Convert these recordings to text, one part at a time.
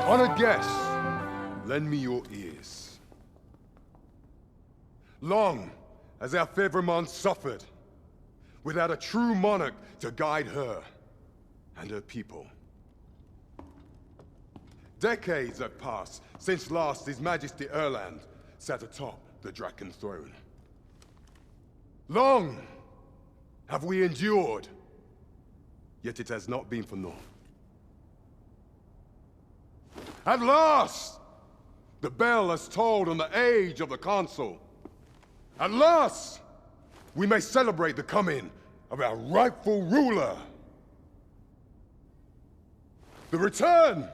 Honored guests, lend me your ears. Long has our fair Vermund suffered, without a true monarch to guide her and her people. Decades have passed since last His Majesty Erland sat atop the Draken throne. Long have we endured, yet it has not been for naught. At last, the bell has tolled on the age of the Council. At last, we may celebrate the coming of our rightful ruler. The return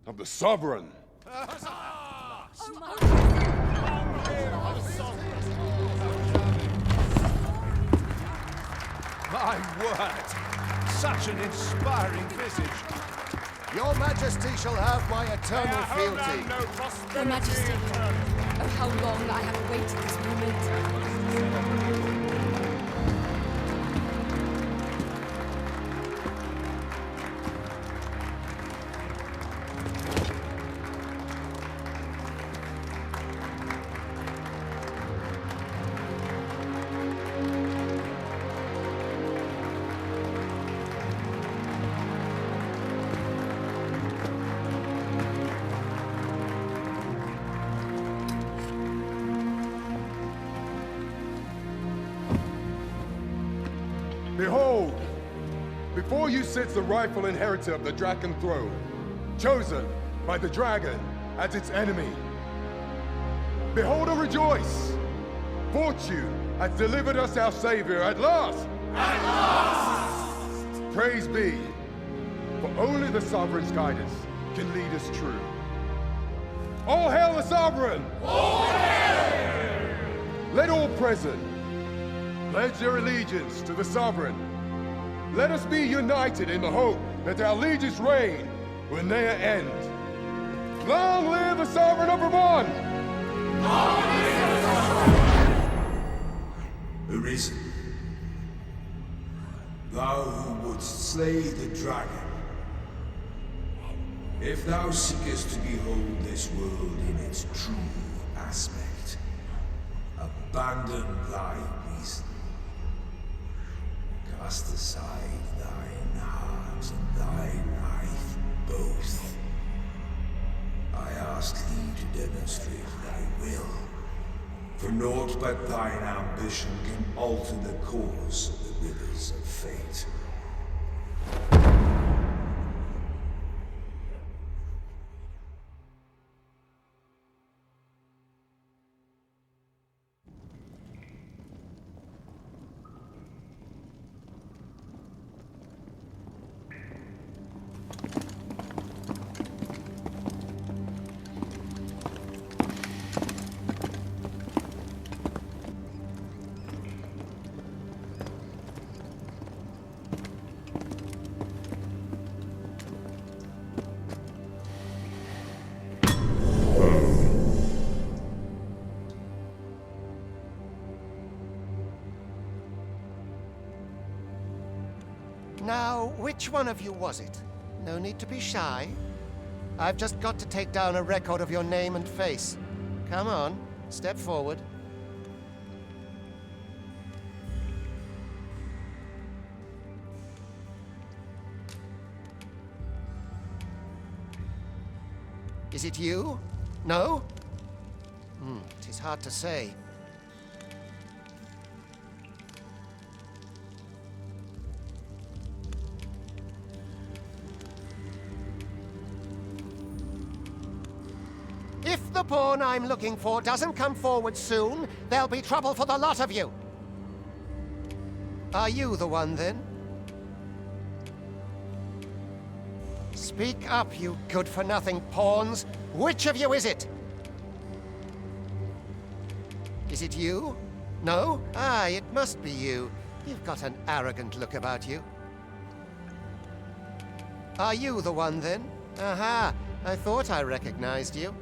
of the Sovereign. My word! Such an inspiring visage. Your Majesty shall have my eternal fealty. Your Majesty, oh how long I have awaited this moment. Behold, before you sits the rightful inheritor of the Draken throne, chosen by the dragon as its enemy. Behold and rejoice! Fortune has delivered us our savior at last! At last! Praise be, for only the Sovereign's guidance can lead us true. All hail the Sovereign! All hail! Let all present pledge their allegiance to the Sovereign. Let us be united in the hope that our liege's reign will ne'er end. Long live the Sovereign of Vermund! Long live the Sovereign! Arisen, thou who wouldst slay the dragon, if thou seekest to behold this world in its true aspect, abandon thy reason. Cast aside thine heart and thy life both. I ask thee to demonstrate thy will, for naught but thine ambition can alter the course of the rivers of fate. Now, which one of you was it? No need to be shy. I've just got to take down a record of your name and face. Come on, step forward. Is it you? No? It is hard to say. If the pawn I'm looking for doesn't come forward soon, there'll be trouble for the lot of you. Are you the one, then? Speak up, you good-for-nothing pawns. Which of you is it? Is it you? No? Ah, it must be you. You've got an arrogant look about you. Are you the one, then? Aha! I thought I recognized you.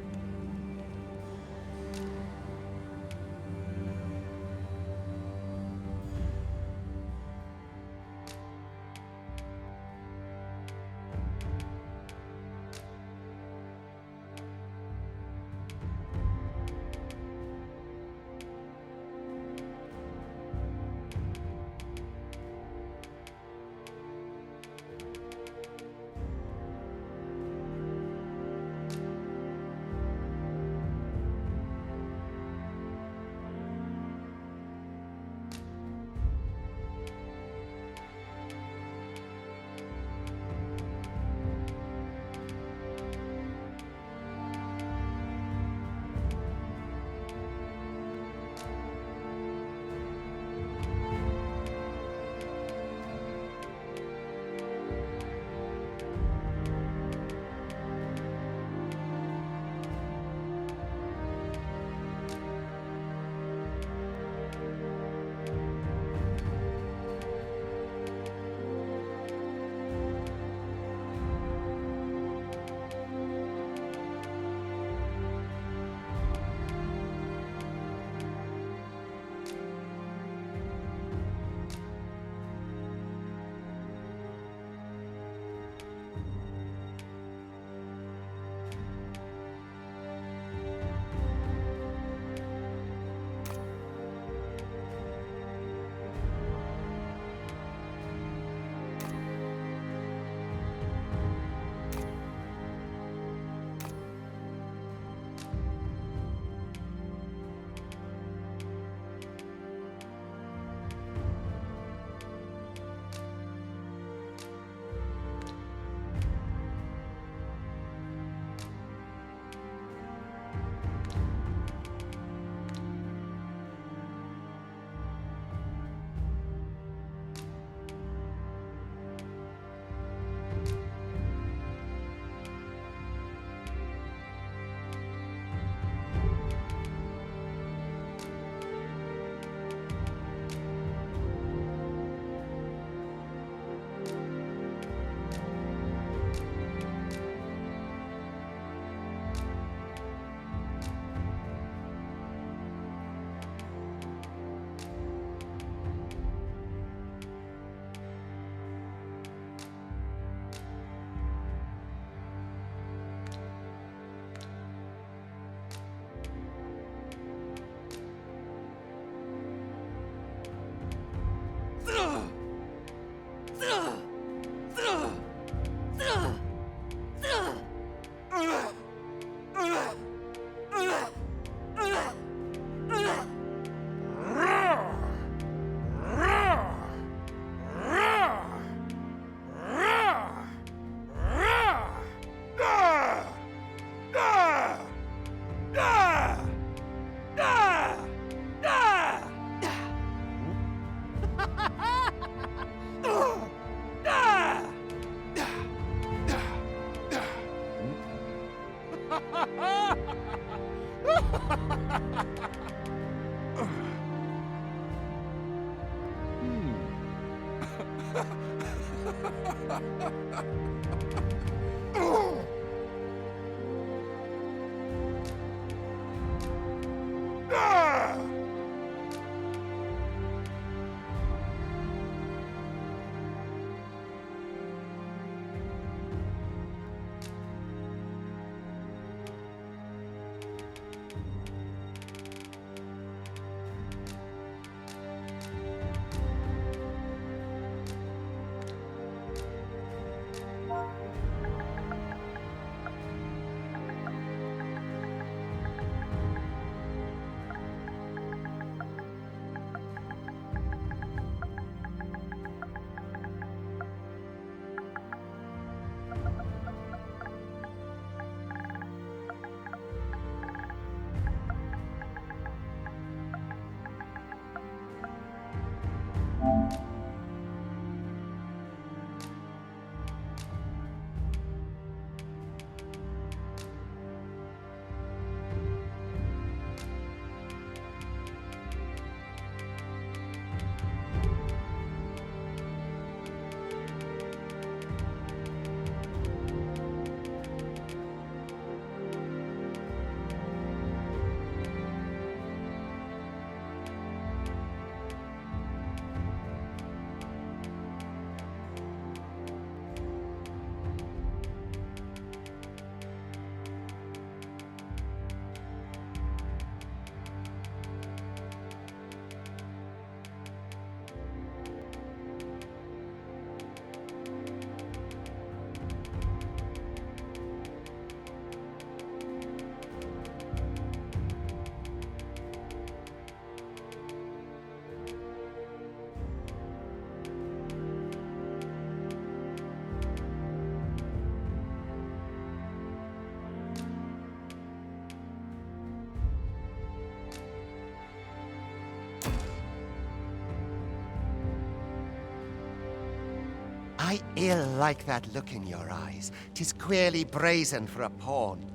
I ill like that look in your eyes. 'Tis queerly brazen for a pawn.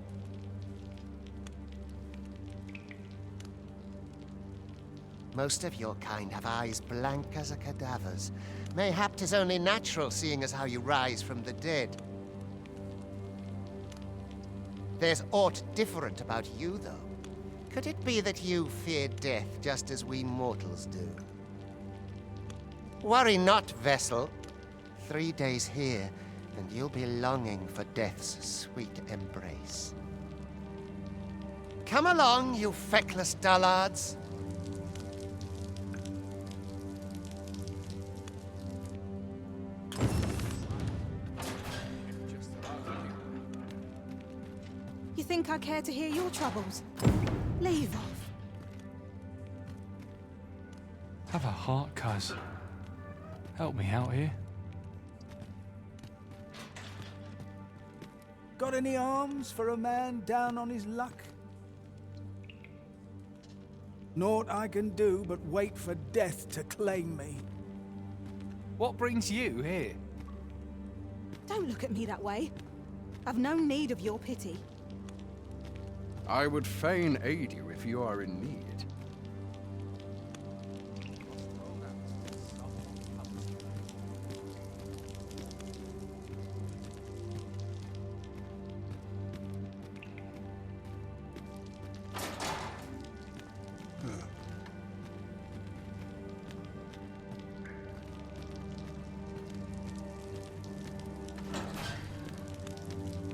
Most of your kind have eyes blank as a cadaver's. Mayhap 'tis only natural, seeing as how you rise from the dead. There's aught different about you, though. Could it be that you fear death just as we mortals do? Worry not, vessel. 3 days here, and you'll be longing for death's sweet embrace. Come along, you feckless dullards. You think I care to hear your troubles? Leave off. Have a heart, cuz. Help me out here. Got any arms for a man down on his luck? Naught I can do but wait for death to claim me. What brings you here? Don't look at me that way. I've no need of your pity. I would fain aid you if you are in need.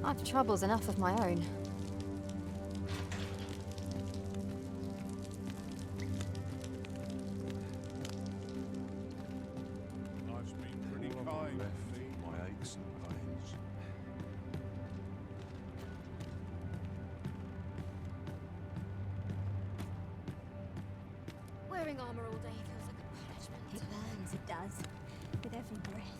I've troubles enough of my own. Life's been pretty kind to me, my aches and pains. Wearing armor all day feels like a punishment. It burns, it does, with every breath.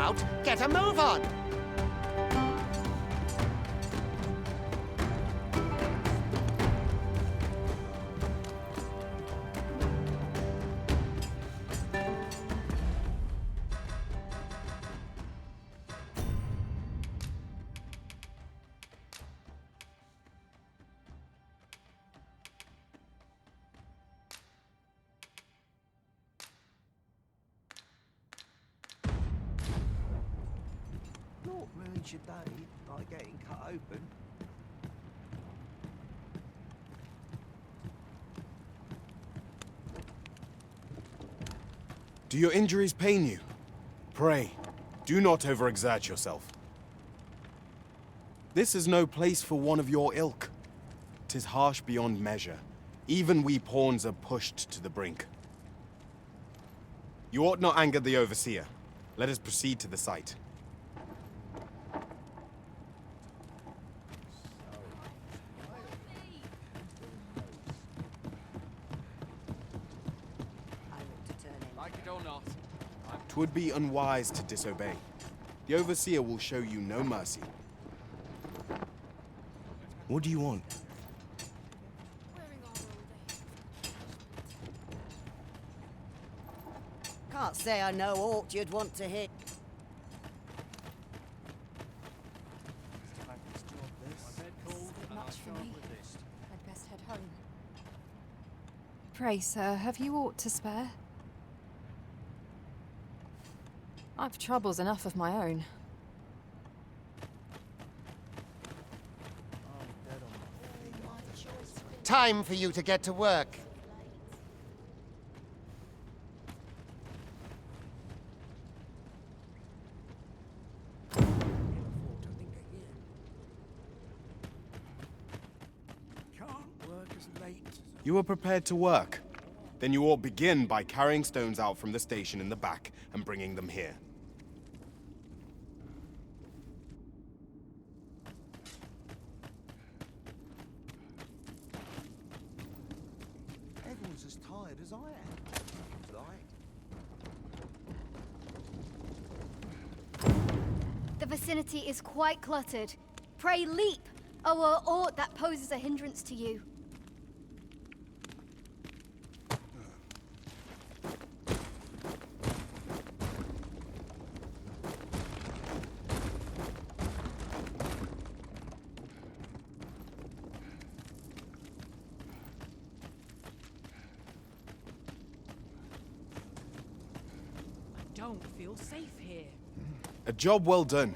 about? Get a move on! Not ruins your day by getting cut open. Do your injuries pain you? Pray, do not overexert yourself. This is no place for one of your ilk. 'Tis harsh beyond measure. Even we pawns are pushed to the brink. You ought not anger the overseer. Let us proceed to the site. Like it or not. 'Twould be unwise to disobey. The overseer will show you no mercy. What do you want? Can't say I know aught you'd want to hear. Much for me. I'd best head home. Pray, sir, have you aught to spare? I've troubles enough of my own. Time for you to get to work. Can't work as late. You are prepared to work. Then you ought begin by carrying stones out from the station in the back and bringing them here. Everyone's as tired as I am. The vicinity is quite cluttered. Pray leap, or aught that poses a hindrance to you. Don't feel safe here. A job well done.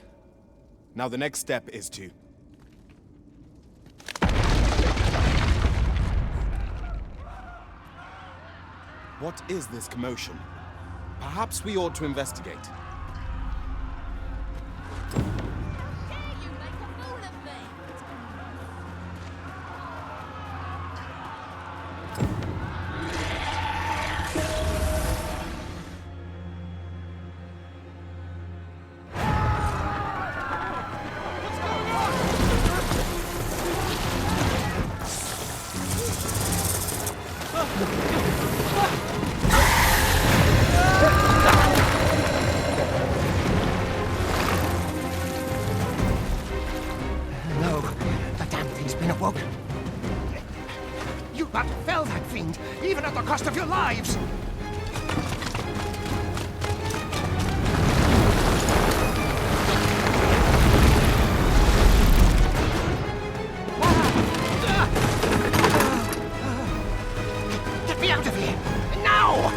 Now the next step is to... What is this commotion? Perhaps we ought to investigate. No, the damn thing's been awoke. You but fell that fiend, even at the cost of your lives! Get me out of here! Now!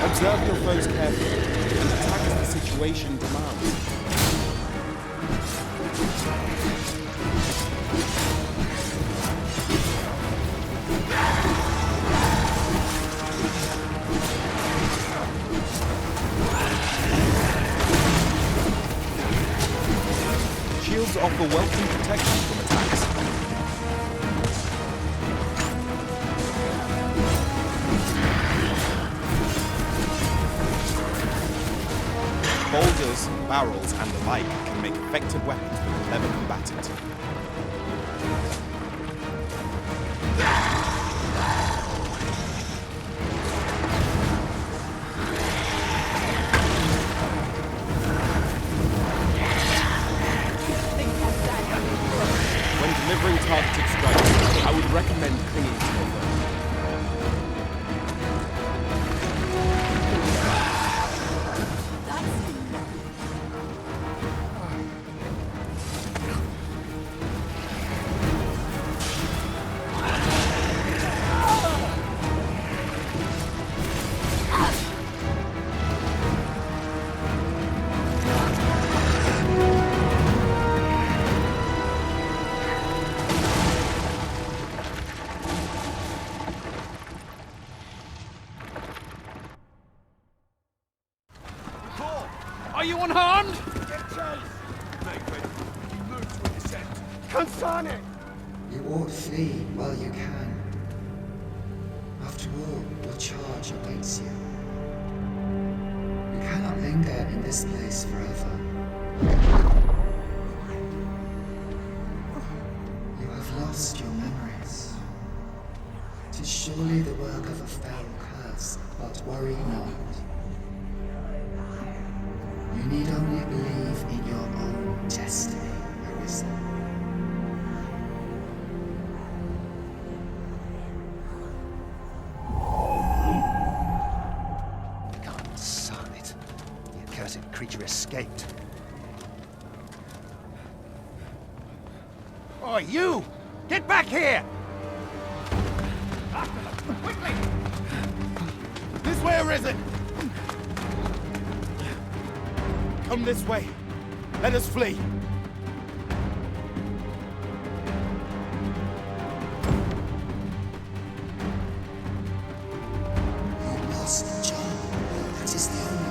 Observe your foes carefully and attack as the situation demands. Shields offer welcome protection from attacks. Boulders, barrels, and the like can make effective weapons for the clever combatant. When delivering targeted strikes, I would recommend clinging to your bow. Are you unharmed? Get chase! Make ready. You move to a descent. Consane! You ought flee while you can. After all, your charge awaits you. You cannot linger in this place forever. You have lost your memories. 'Tis surely the work of a fell curse, but worry not. You need only believe in your own destiny, Arisen. God son it. The accursed creature escaped. Oh, you! Get back here! After them, quickly! This way, Arisen! Come this way. Let us flee. You lost John. That is the only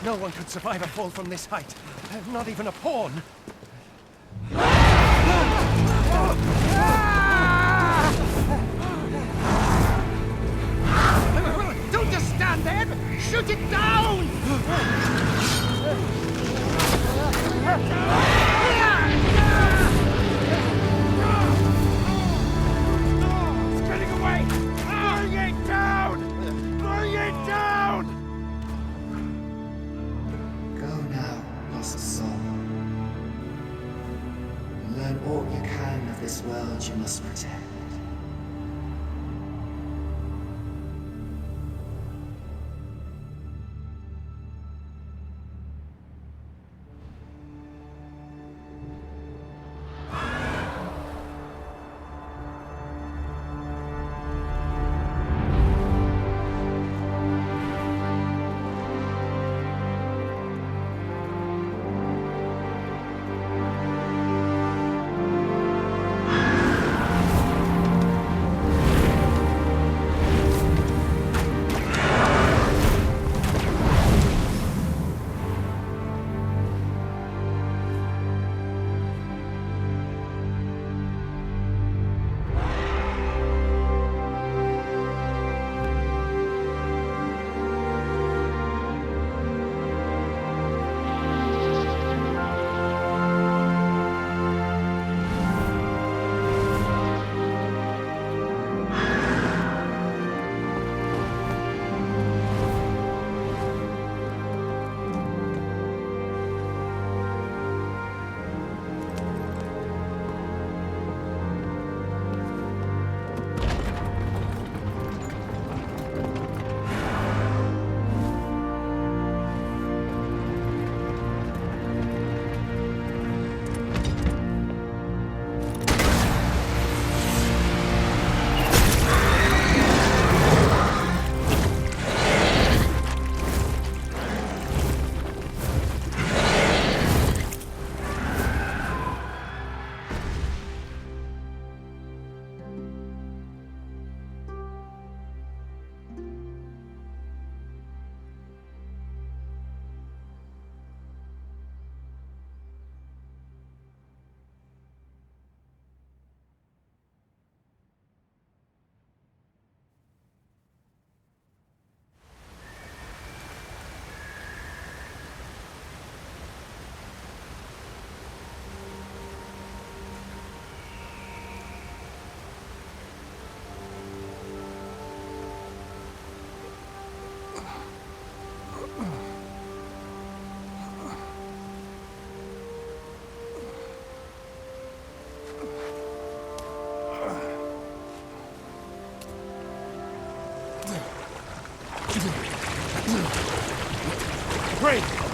No one could survive a fall from this height. Not even a pawn. Don't just stand there! Shoot it down! It's getting away! Bring it down! Bring it down! Go now, lost soul. Learn all you can of this world you must protect.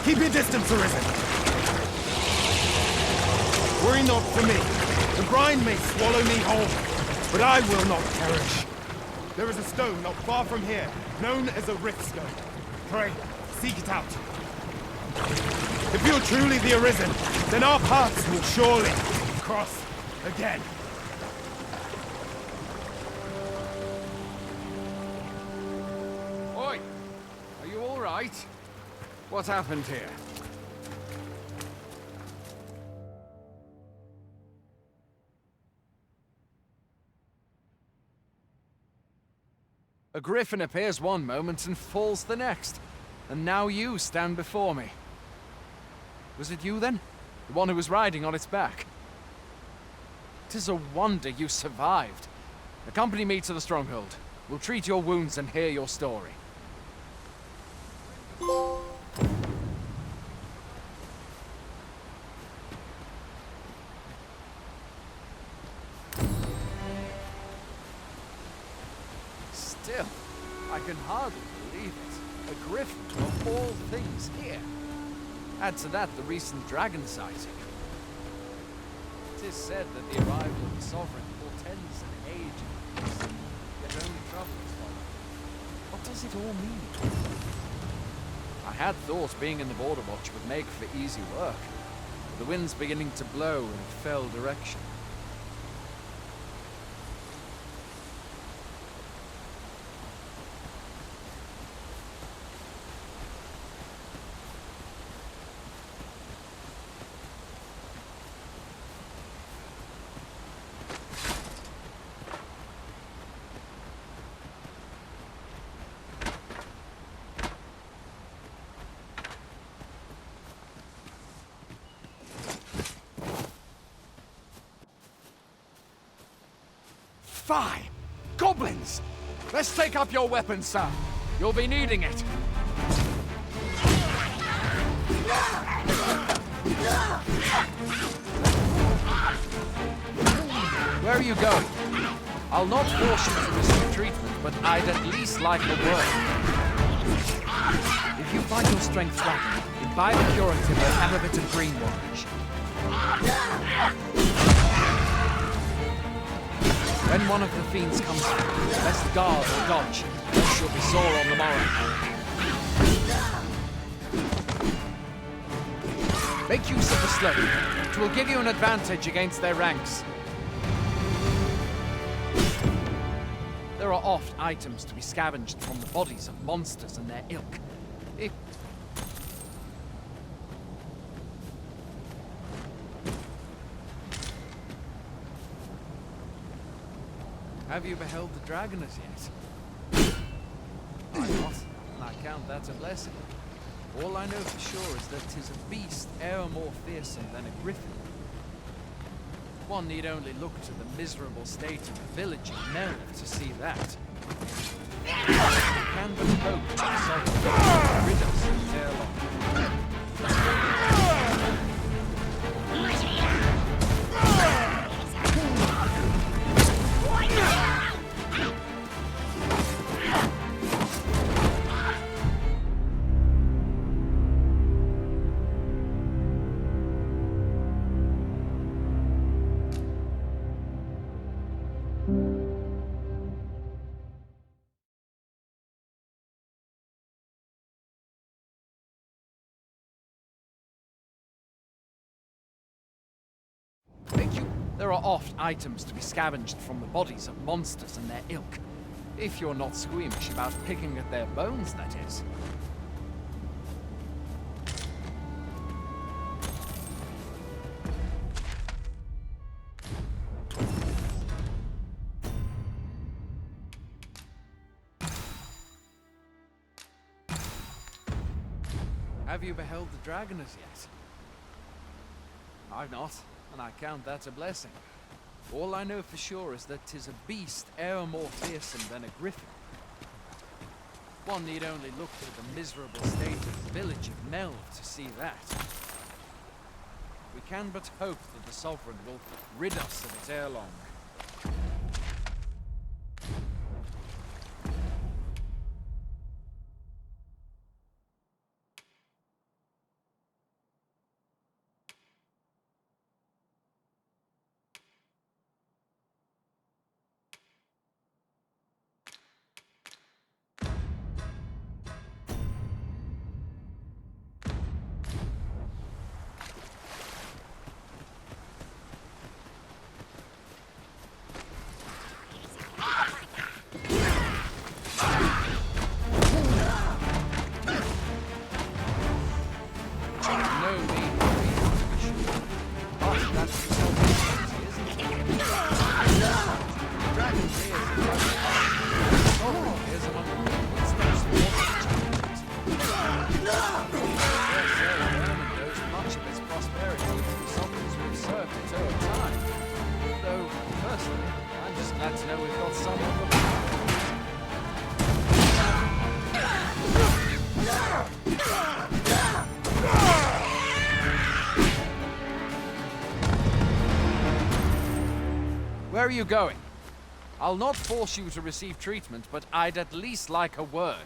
Keep your distance, Arisen. Worry not for me. The brine may swallow me whole, but I will not perish. There is a stone not far from here, known as a rift stone. Pray, seek it out. If you're truly the Arisen, then our paths will surely cross again. Oi! Are you all right? What happened here? A Griffin appears one moment and falls the next. And now you stand before me. Was it you then? The one who was riding on its back? 'Tis a wonder you survived. Accompany me to the stronghold. We'll treat your wounds and hear your story. Still, I can hardly believe it. A Griffin of all things here. Add to that the recent dragon sighting. It is said that the arrival of the Sovereign portends an age of peace, yet only troubles follow. What does it all mean? I had thought being in the Border Watch would make for easy work. The wind's beginning to blow in a fell direction. Fie! Goblins! Let's take up your weapons, sir. You'll be needing it. Where are you going? I'll not force you to receive treatment, but I'd at least like a word. If you find your strength flagging, imbibe a curative or have a bit of greenwash. When one of the fiends comes in, best guard or dodge, else you'll be sore on the morrow. Make use of the slope. It will give you an advantage against their ranks. There are oft items to be scavenged from the bodies of monsters and their ilk. Have you beheld the dragon as yet? I'm not, and I count that a blessing. All I know for sure is that 'tis a beast e'er more fearsome than a griffin. One need only look to the miserable state of the village of Mel to see that. We can but hope that the Sovereign will rid us of ere long. There are oft items to be scavenged from the bodies of monsters and their ilk. If you're not squeamish about picking at their bones, that is. Have you beheld the dragon as yet? I've not, and I count that a blessing. All I know for sure is that 'tis a beast e'er more fearsome than a griffin. One need only look to the miserable state of the village of Mel to see that. We can but hope that the Sovereign will rid us of it ere long. Where are you going? I'll not force you to receive treatment, but I'd at least like a word.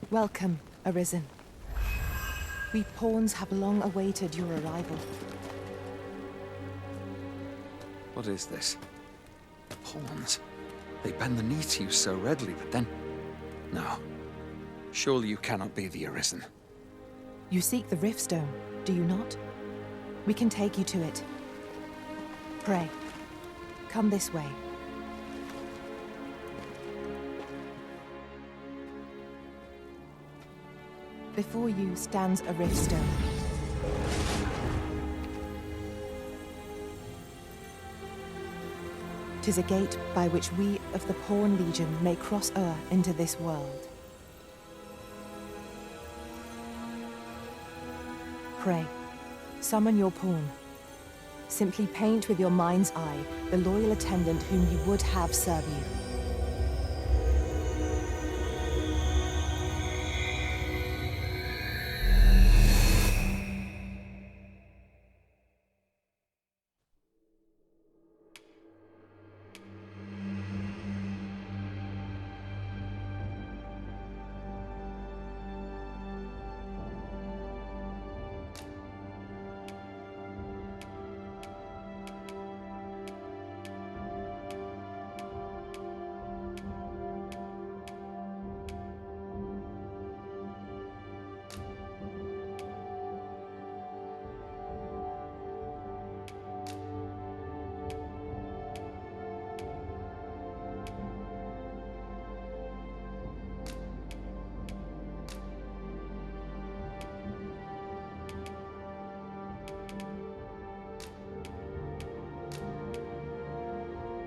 Welcome, Arisen. We pawns have long awaited your arrival. What is this? Pawns? They bend the knee to you so readily, but then... No. Surely you cannot be the Arisen. You seek the Riftstone, do you not? We can take you to it. Pray, come this way. Before you stands a Riftstone. Tis a gate by which we of the Pawn Legion may cross o'er into this world. Pray, summon your pawn. Simply paint with your mind's eye the loyal attendant whom you would have serve you.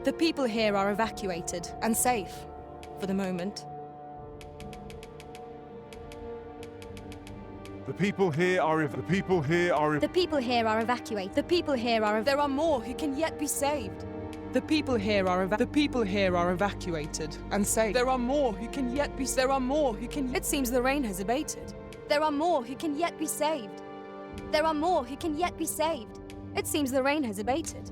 The people here are evacuated and safe, for the moment. The people here are evacuated. There are more who can yet be saved. The people here are evacuated and safe. There are more who can yet be. It seems the rain has abated. There are more who can yet be saved. There are more who can yet be saved. It seems the rain has abated.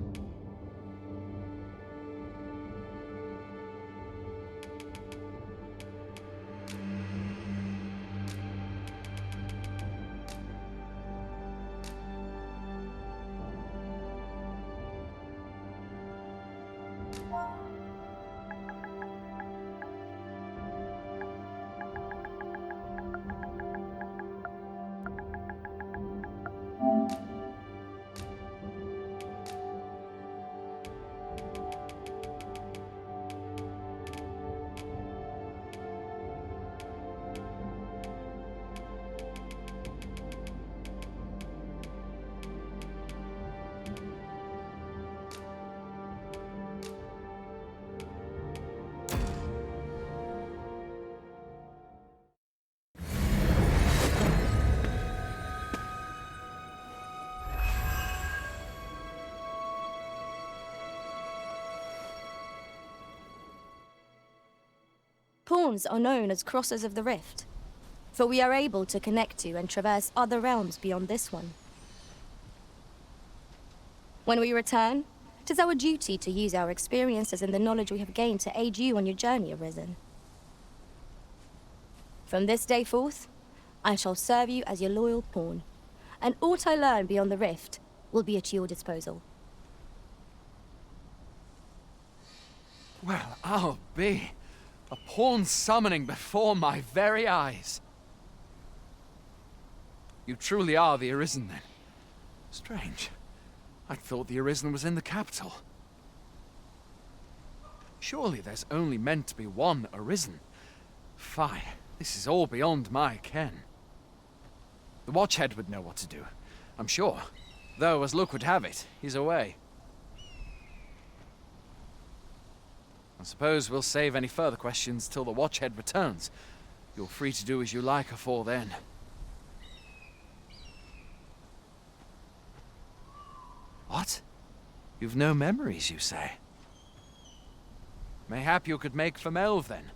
Pawns are known as crossers of the rift. for we are able to connect to and traverse other realms beyond this one. When we return, it is our duty to use our experiences and the knowledge we have gained to aid you on your journey, Arisen. From this day forth, I shall serve you as your loyal pawn, and aught I learn beyond the rift will be at your disposal. Well, I'll be. A pawn summoning before my very eyes. You truly are the Arisen, then? Strange. I thought the Arisen was in the capital. Surely there's only meant to be one Arisen. Fie, this is all beyond my ken. The Watchhead would know what to do, I'm sure. Though, as luck would have it, he's away. I suppose we'll save any further questions till the Watchhead returns. You're free to do as you like afore then. What? You've no memories, you say? Mayhap you could make for Melve, then.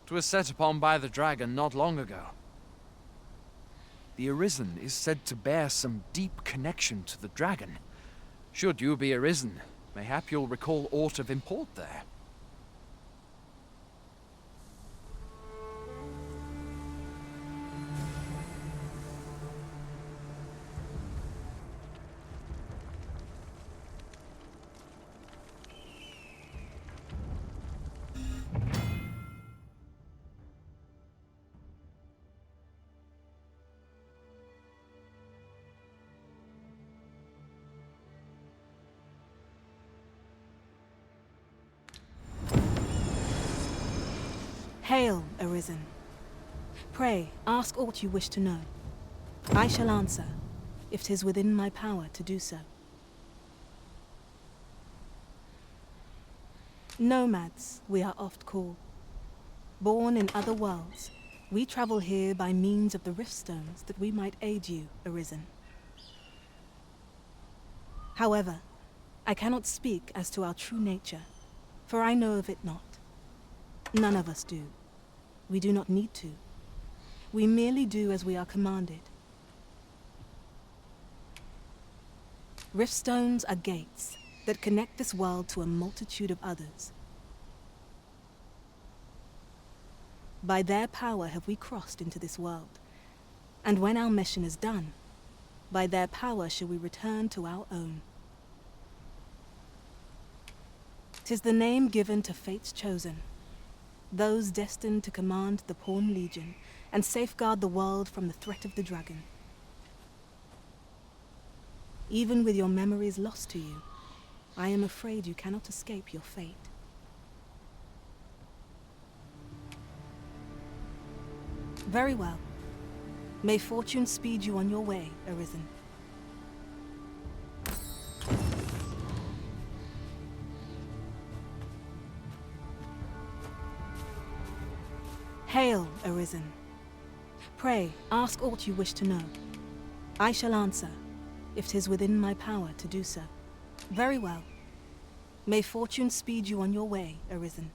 'Twas set upon by the dragon not long ago. The Arisen is said to bear some deep connection to the dragon. Should you be Arisen, mayhap you'll recall aught of import there. Hail, Arisen. Pray, ask aught you wish to know. I shall answer, if 'tis within my power to do so. Nomads, we are oft called. Born in other worlds, we travel here by means of the riftstones that we might aid you, Arisen. However, I cannot speak as to our true nature, for I know of it not. None of us do. We do not need to. We merely do as we are commanded. Riftstones are gates that connect this world to a multitude of others. By their power have we crossed into this world, and when our mission is done, by their power shall we return to our own. 'Tis the name given to fate's chosen, those destined to command the Pawn Legion and safeguard the world from the threat of the dragon. Even with your memories lost to you, I am afraid you cannot escape your fate. Very well. May fortune speed you on your way, Arisen. Hail, Arisen. Pray, ask aught you wish to know. I shall answer, if 'tis within my power to do so. Very well. May fortune speed you on your way, Arisen.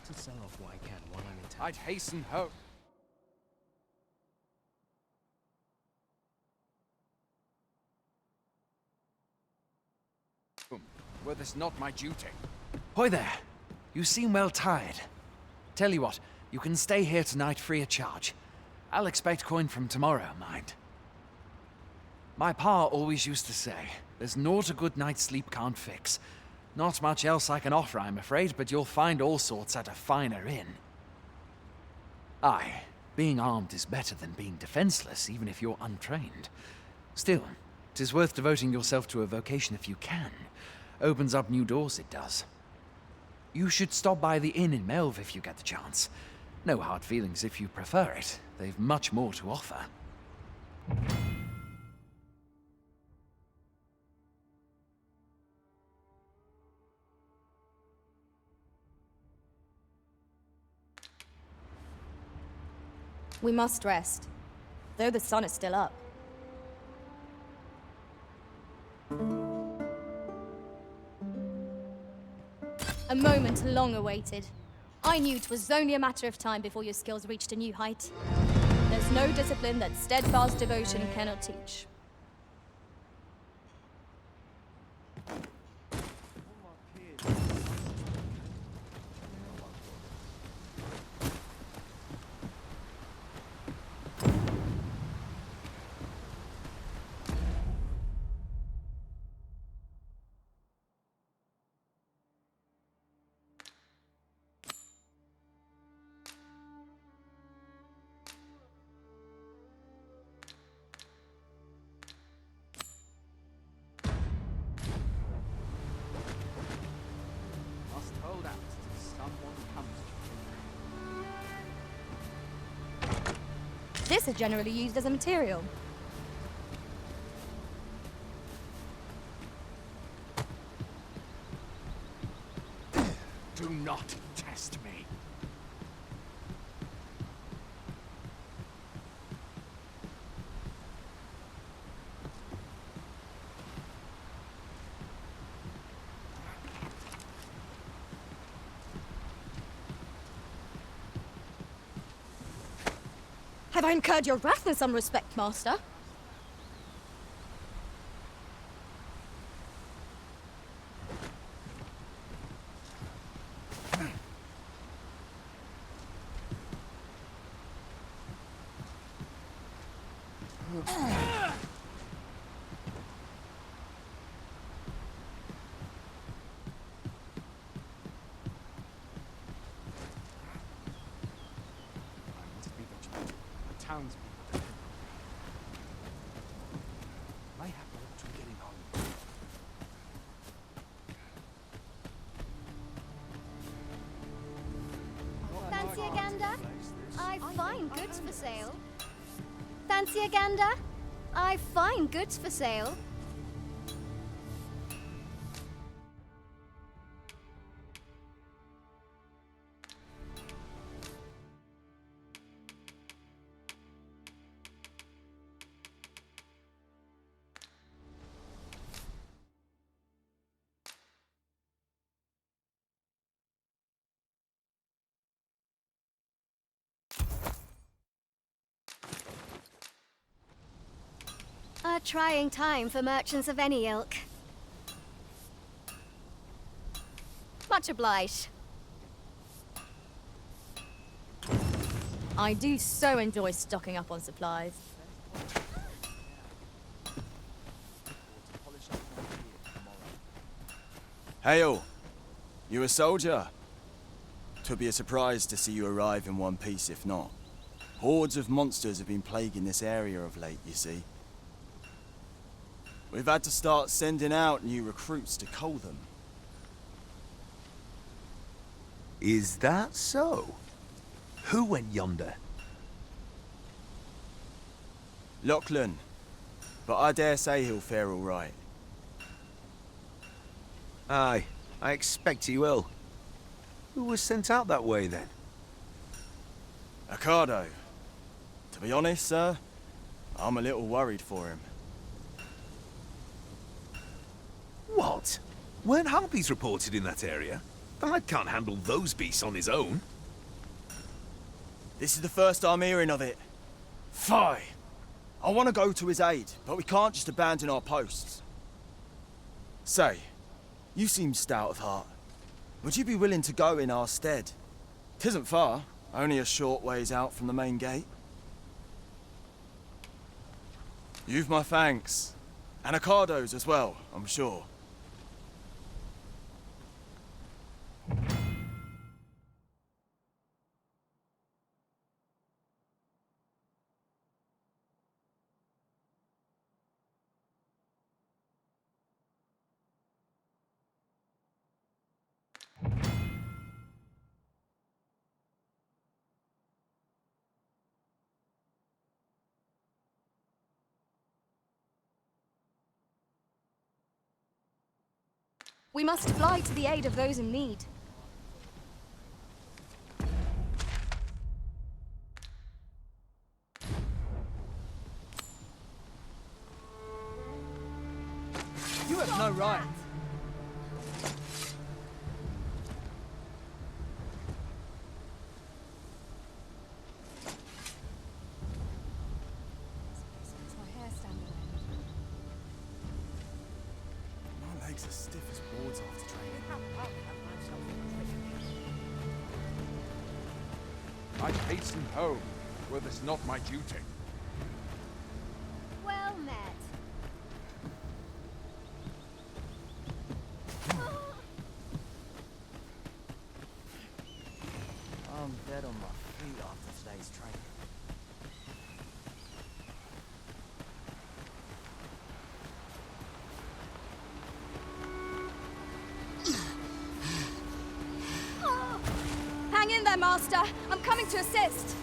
to sell off what I can while I'm in town. I'd hasten home. Were this not my duty? Hoy there. You seem well tired. Tell you what, you can stay here tonight free of charge. I'll expect coin from tomorrow, mind. My pa always used to say, there's naught a good night's sleep can't fix. Not much else I can offer, I'm afraid, but you'll find all sorts at a finer inn. Aye, being armed is better than being defenseless, even if you're untrained. Still, 'tis worth devoting yourself to a vocation if you can. Opens up new doors, it does. You should stop by the inn in Melve if you get the chance. No hard feelings if you prefer it. They've much more to offer. We must rest, though the sun is still up. A moment long awaited. I knew 'twas only a matter of time before your skills reached a new height. There's no discipline that steadfast devotion cannot teach. This is generally used as a material. Do not test me. Have I incurred your wrath in some respect, Master? Townspeople. May have work to getting home. Fancy a gander? I find goods for sale. Fancy a gander? I find goods for sale. A trying time for merchants of any ilk. Much obliged. I do so enjoy stocking up on supplies. Hail! You a soldier? 'Twould be a surprise to see you arrive in one piece if not. Hordes of monsters have been plaguing this area of late, you see. We've had to start sending out new recruits to cull them. Is that so? Who went yonder? Lachlan. But I dare say he'll fare all right. Aye, I expect he will. Who was sent out that way, then? Ocado. To be honest, sir, I'm a little worried for him. What? Weren't harpies reported in that area? The lad can't handle those beasts on his own. This is the first I'm hearing of it. Fie! I want to go to his aid, but we can't just abandon our posts. Say, you seem stout of heart. Would you be willing to go in our stead? 'Tisn't far, only a short ways out from the main gate. You've my thanks. And Ricardo's as well, I'm sure. We must fly to the aid of those in need. You have no right. My legs are stiff as boards after training. I hasten home, were this not my duty. Well met. I'm dead on my feet after today's training. Hang in there, Master. I'm coming to assist.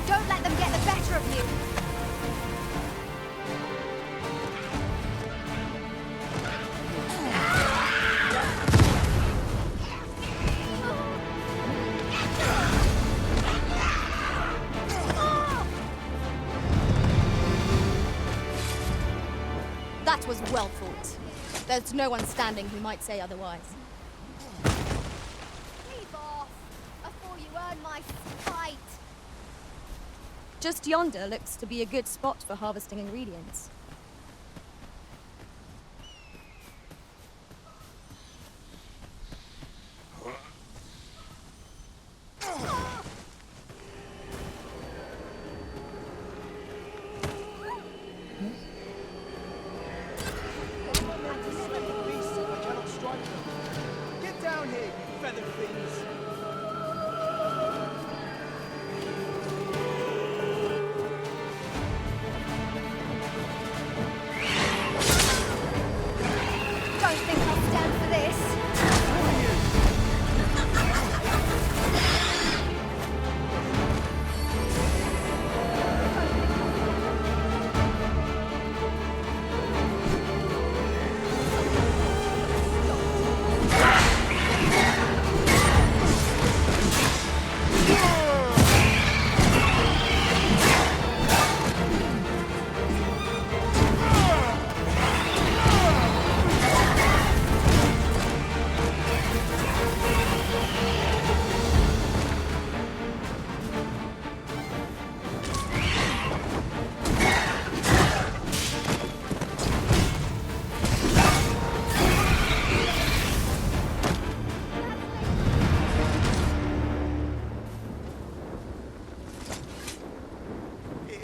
Don't let them get the better of you. That was well fought. There's no one standing who might say otherwise. Leave off before you earn my spite. Just yonder looks to be a good spot for harvesting ingredients. Get down here, you feathered things!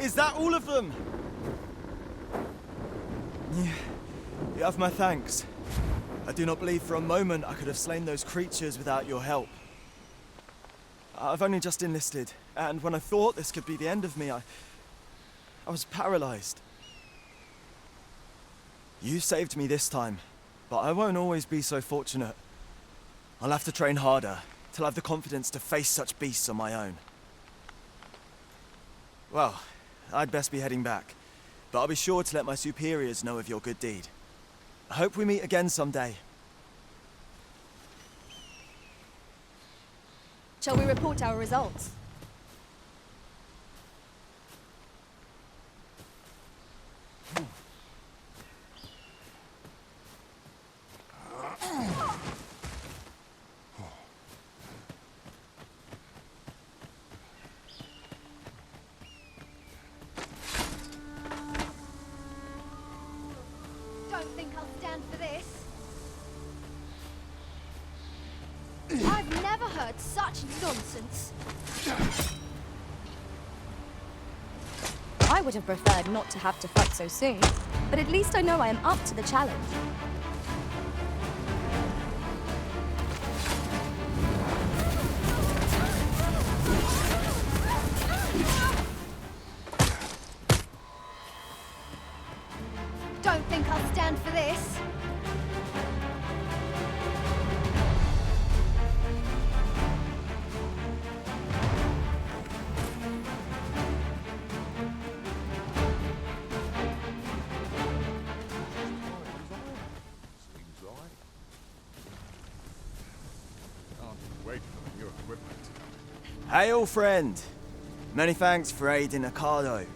Is that all of them? You have my thanks. I do not believe for a moment I could have slain those creatures without your help. I've only just enlisted, and when I thought this could be the end of me, I was paralyzed. You saved me this time, but I won't always be so fortunate. I'll have to train harder, till I have the confidence to face such beasts on my own. Well, I'd best be heading back, but I'll be sure to let my superiors know of your good deed. I hope we meet again someday. Shall we report our results? Don't think I'll stand for this. I've never heard such nonsense. I would have preferred not to have to fight so soon, but at least I know I am up to the challenge. Don't think I'll stand for this. Hail, friend! Many thanks for aiding Ocado.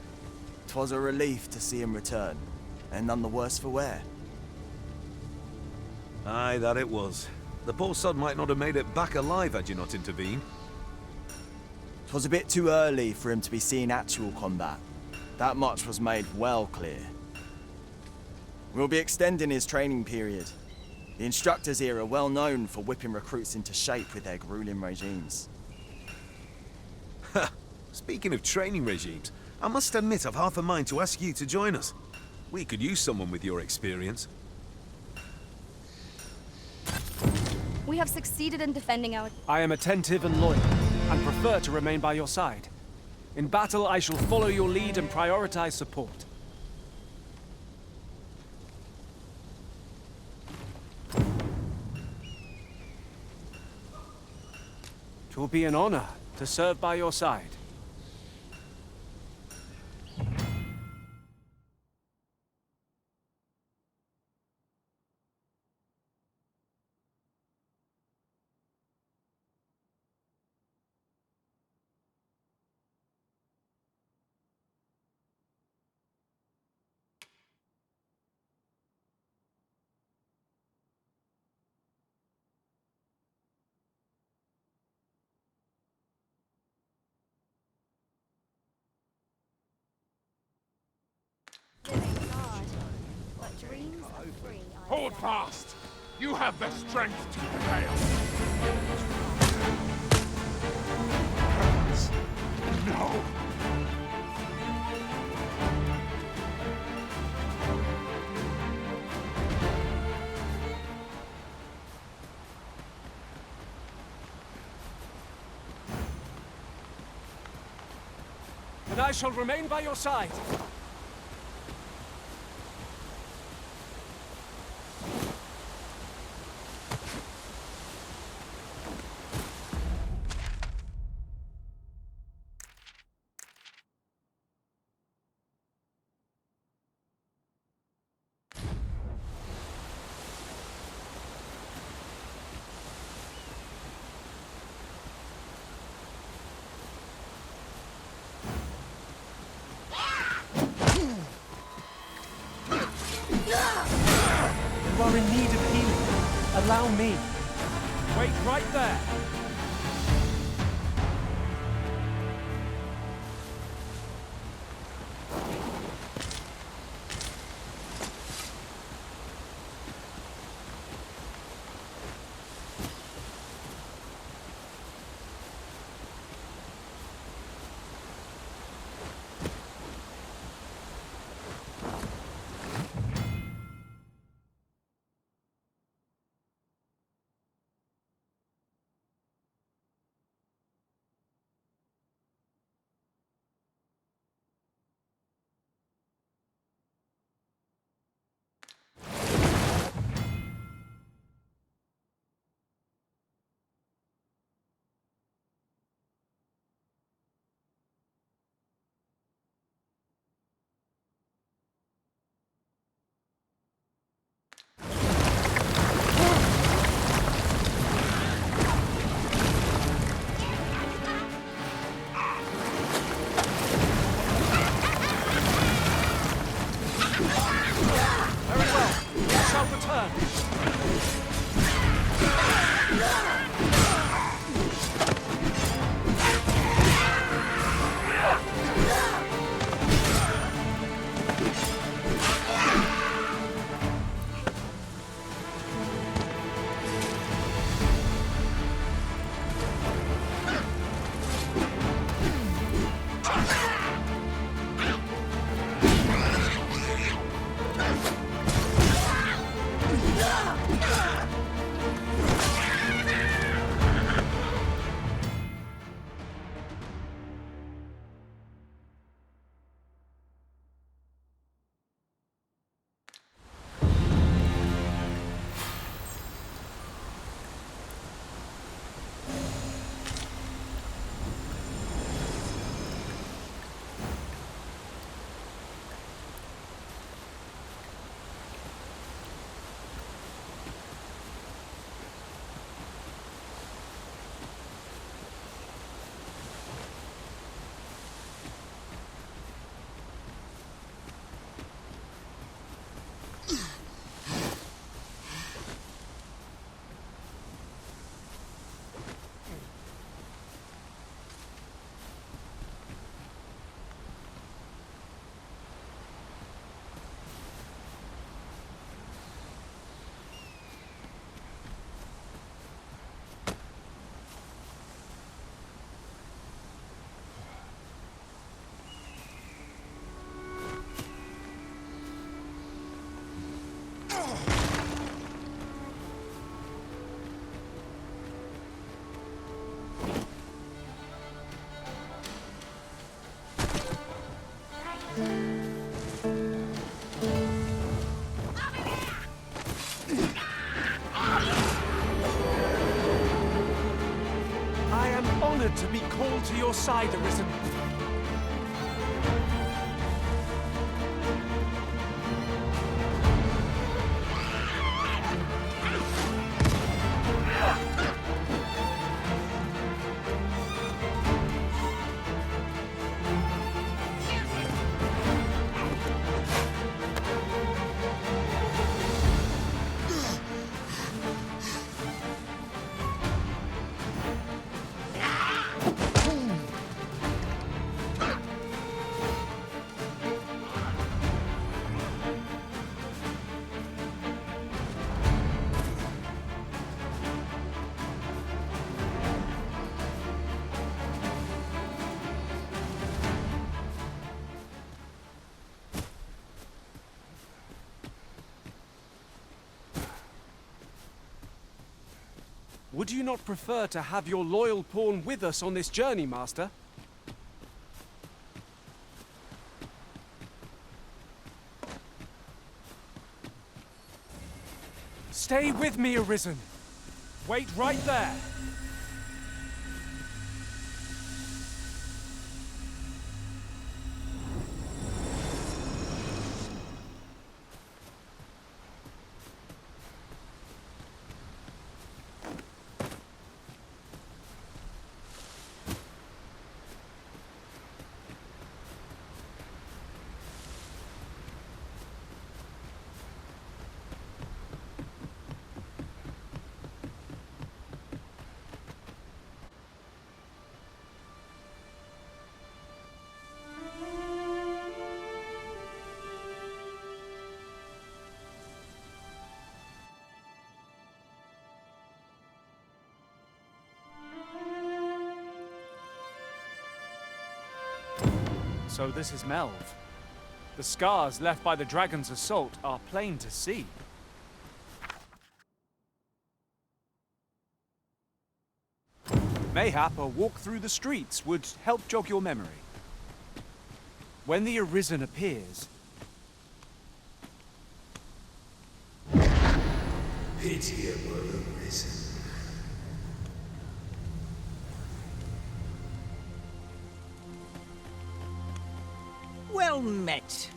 'Twas a relief to see him return, and none the worse for wear. Aye, that it was. The poor sod might not have made it back alive had you not intervened. 'Twas a bit too early for him to be seeing actual combat. That much was made well clear. We'll be extending his training period. The instructors here are well known for whipping recruits into shape with their grueling regimes. Speaking of training regimes, I must admit I've half a mind to ask you to join us. We could use someone with your experience. We have succeeded in defending our... I am attentive and loyal, and prefer to remain by your side. In battle, I shall follow your lead and prioritize support. It will be an honor to serve by your side. Hold fast! You have the strength to prevail! No! And I shall remain by your side. You are in need of healing. Allow me. Wait right there. to your side, Arisen. Would you not prefer to have your loyal pawn with us on this journey, Master? Stay with me, Arisen. Wait right there. So this is Melv. The scars left by the dragon's assault are plain to see. Mayhap a walk through the streets would help jog your memory. When the Arisen appears... Pitiable Arisen. Well met.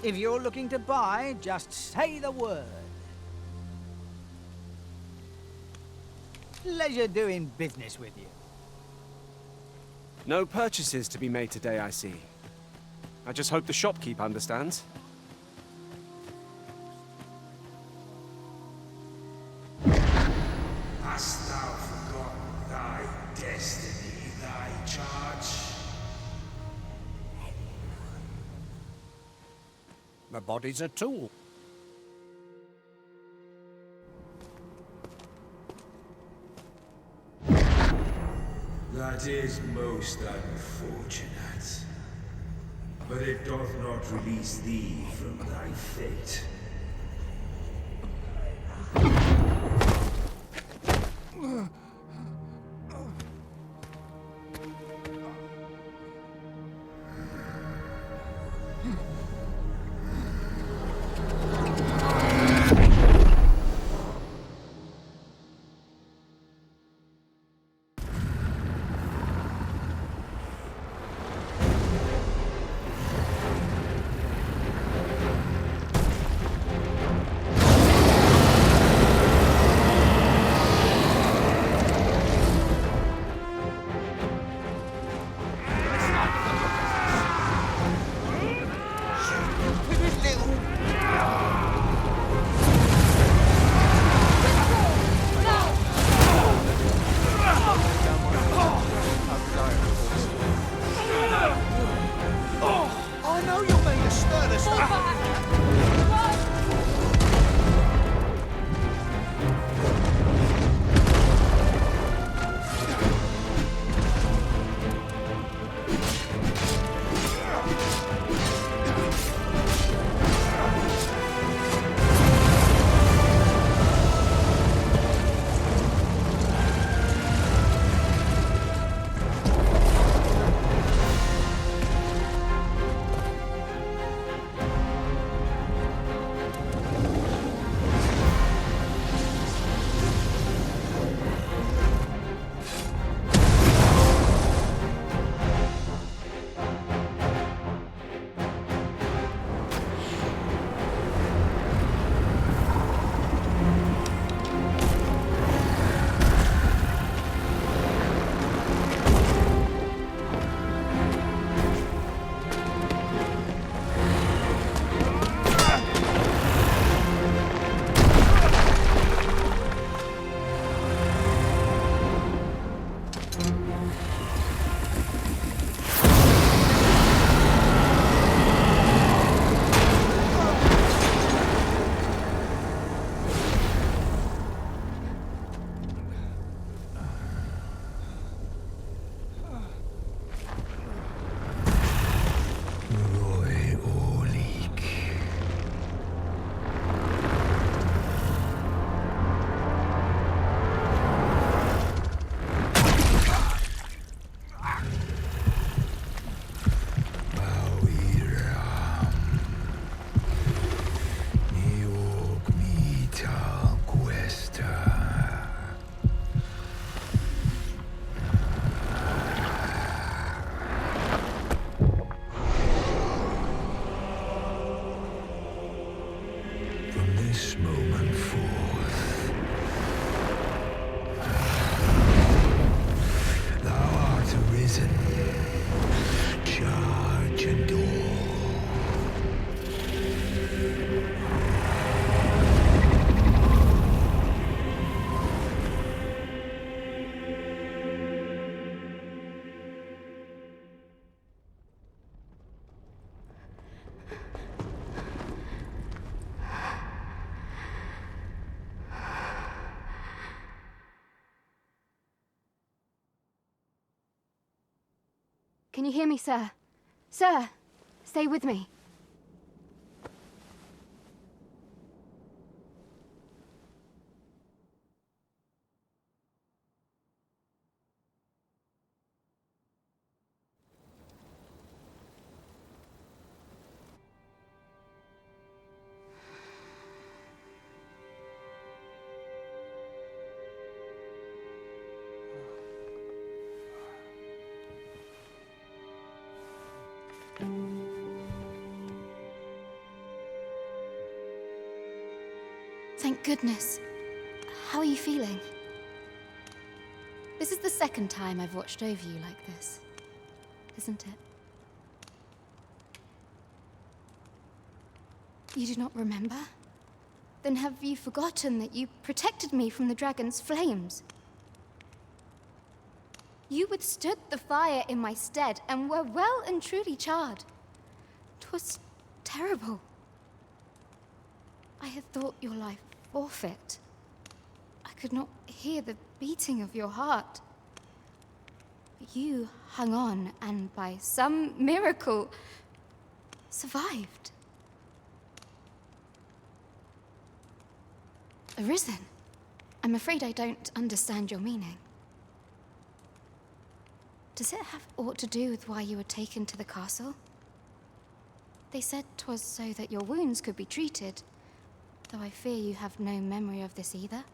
If you're looking to buy, just say the word. Pleasure doing business with you. No purchases to be made today, I see. I just hope the shopkeep understands. Hast thou forgotten thy destiny, thy charge? My body's a tool. That is most unfortunate. But it doth not release thee from thy fate. Can you hear me, sir? Sir, stay with me. Thank goodness. How are you feeling? This is the second time I've watched over you like this, isn't it? You do not remember? Then have you forgotten that you protected me from the dragon's flames? You withstood the fire in my stead and were well and truly charred. 'Twas terrible. I had thought your life forfeit. I could not hear the beating of your heart. But you hung on and by some miracle survived. Arisen, I'm afraid I don't understand your meaning. Does it have aught to do with why you were taken to the castle? They said 'twas so that your wounds could be treated, though I fear you have no memory of this either.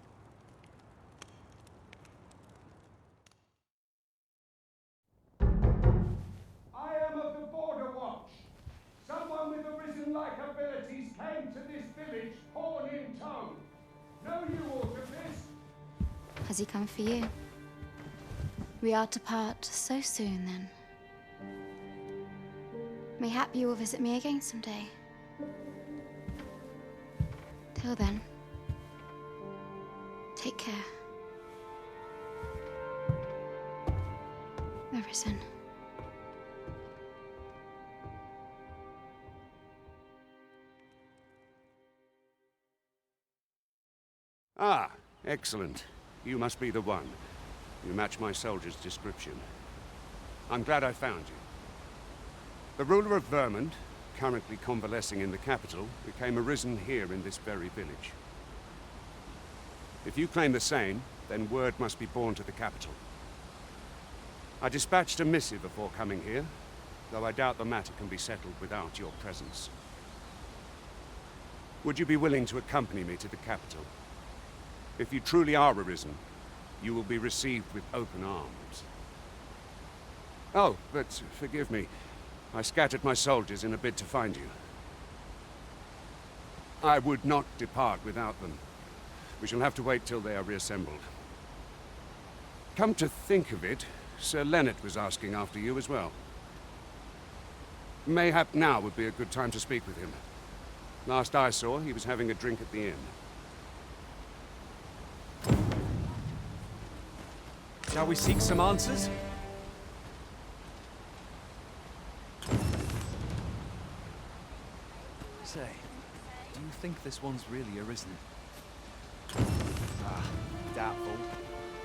I am of the Border Watch. Someone with Arisen-like abilities came to this village, horn in tow. Know you aught of this? Has he come for you? We are to part so soon, then. Mayhap you will visit me again someday. Till then, take care. Arisen. Ah, excellent. You must be the one. You match my soldier's description. I'm glad I found you. The ruler of Vermund, currently convalescing in the capital, became arisen here in this very village. If you claim the same, then word must be borne to the capital. I dispatched a missive before coming here, though I doubt the matter can be settled without your presence. Would you be willing to accompany me to the capital? If you truly are arisen, you will be received with open arms. Oh, but forgive me. I scattered my soldiers in a bid to find you. I would not depart without them. We shall have to wait till they are reassembled. Come to think of it, Sir Leonard was asking after you as well. Mayhap now would be a good time to speak with him. Last I saw, he was having a drink at the inn. Shall we seek some answers? Say, do you think this one's really arisen? Ah, doubtful.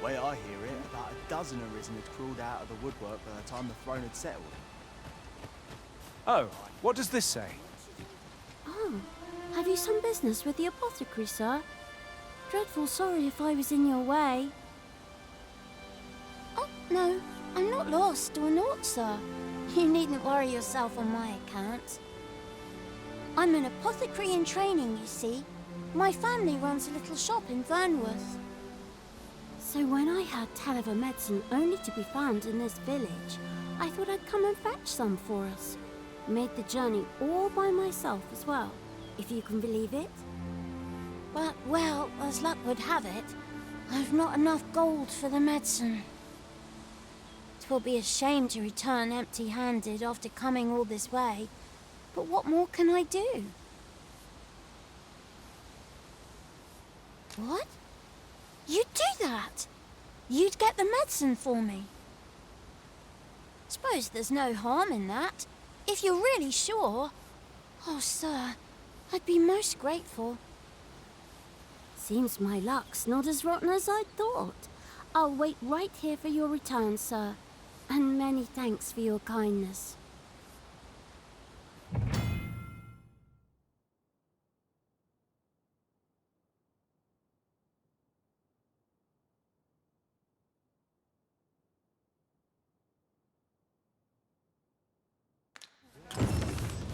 Way I hear it, about a dozen Arisen had crawled out of the woodwork by the time the throne had settled. Oh, what does this say? Oh, have you some business with the apothecary, sir? Dreadful sorry if I was in your way. Oh, no, I'm not lost or naught, sir. You needn't worry yourself on my account. I'm an apothecary in training, you see. My family runs a little shop in Vernworth. So when I heard tell of a medicine only to be found in this village, I thought I'd come and fetch some for us. Made the journey all by myself as well, if you can believe it. But, well, as luck would have it, I've not enough gold for the medicine. 'Twill be a shame to return empty-handed after coming all this way. But what more can I do? What? You'd do that? You'd get the medicine for me? Suppose there's no harm in that, if you're really sure. Oh, sir, I'd be most grateful. Seems my luck's not as rotten as I'd thought. I'll wait right here for your return, sir. And many thanks for your kindness.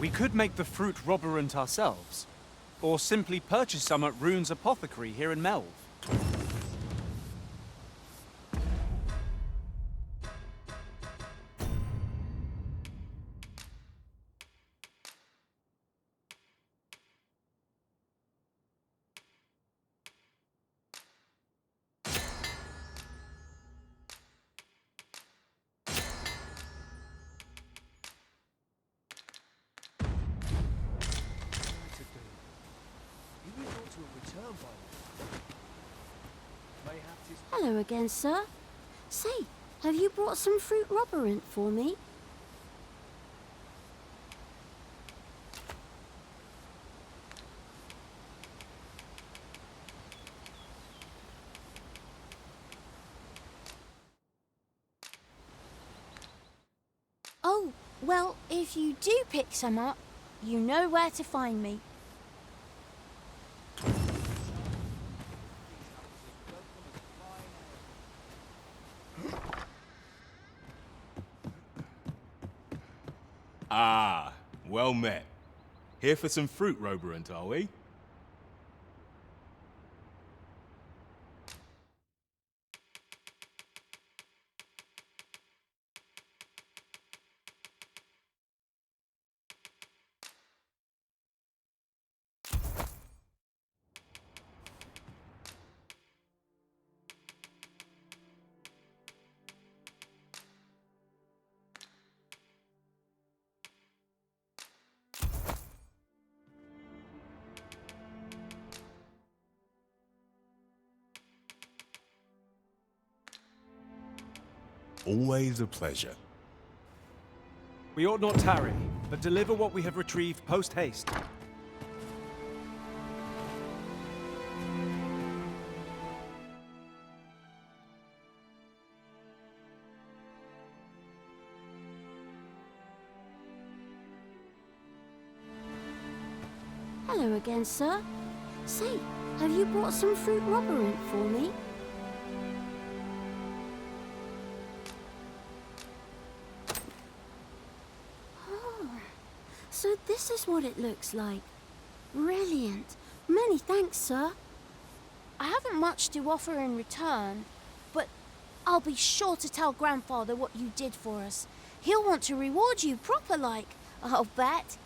We could make the fruit robberant ourselves, or simply purchase some at Rune's apothecary here in Melve. Hello again, sir. Say, have you brought some fruit robberant for me? Oh, well, if you do pick some up, you know where to find me. Ah, well met. Here for some fruit robberant, are we? Always a pleasure. We ought not tarry, but deliver what we have retrieved post-haste. Hello again, sir. Say, have you brought some fruit robberant for me? So this is what it looks like. Brilliant. Many thanks, sir. I haven't much to offer in return, but I'll be sure to tell Grandfather what you did for us. He'll want to reward you proper like, I'll bet.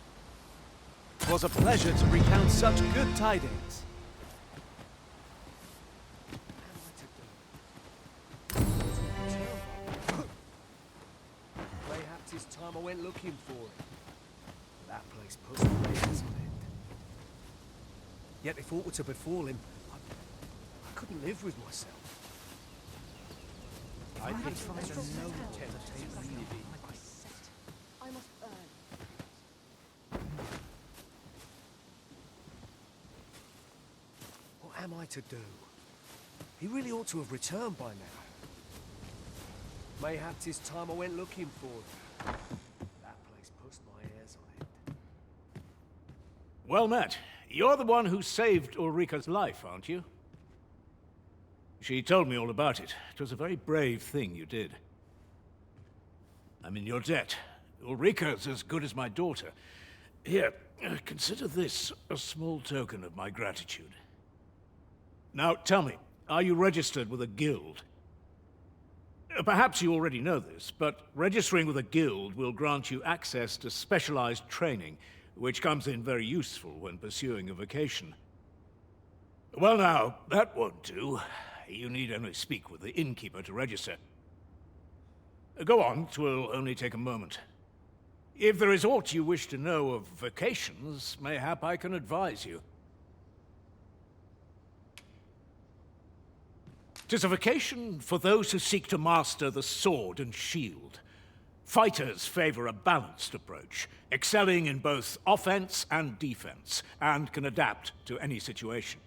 'Twas a pleasure to recount such good tidings. Mayhaps it's time I went looking for it. That place puts my ears on end. Yet if aught were to befall him, I couldn't live with myself. I think there's no attempt to take me living. I must earn. What am I to do? He really ought to have returned by now. Mayhaps it's time I went looking for him. That place puts my ears on end. Well met. You're the one who saved Ulrika's life, aren't you? She told me all about it. It was a very brave thing you did. I'm in your debt. Ulrika's as good as my daughter. Here, consider this a small token of my gratitude. Now, tell me, are you registered with a guild? Perhaps you already know this, but registering with a guild will grant you access to specialized training, which comes in very useful when pursuing a vocation. Well now, that won't do. You need only speak with the innkeeper to register. Go on, 'twill only take a moment. If there is aught you wish to know of vocations, mayhap I can advise you. 'Tis a vocation for those who seek to master the sword and shield. Fighters favor a balanced approach, excelling in both offense and defense, and can adapt to any situation.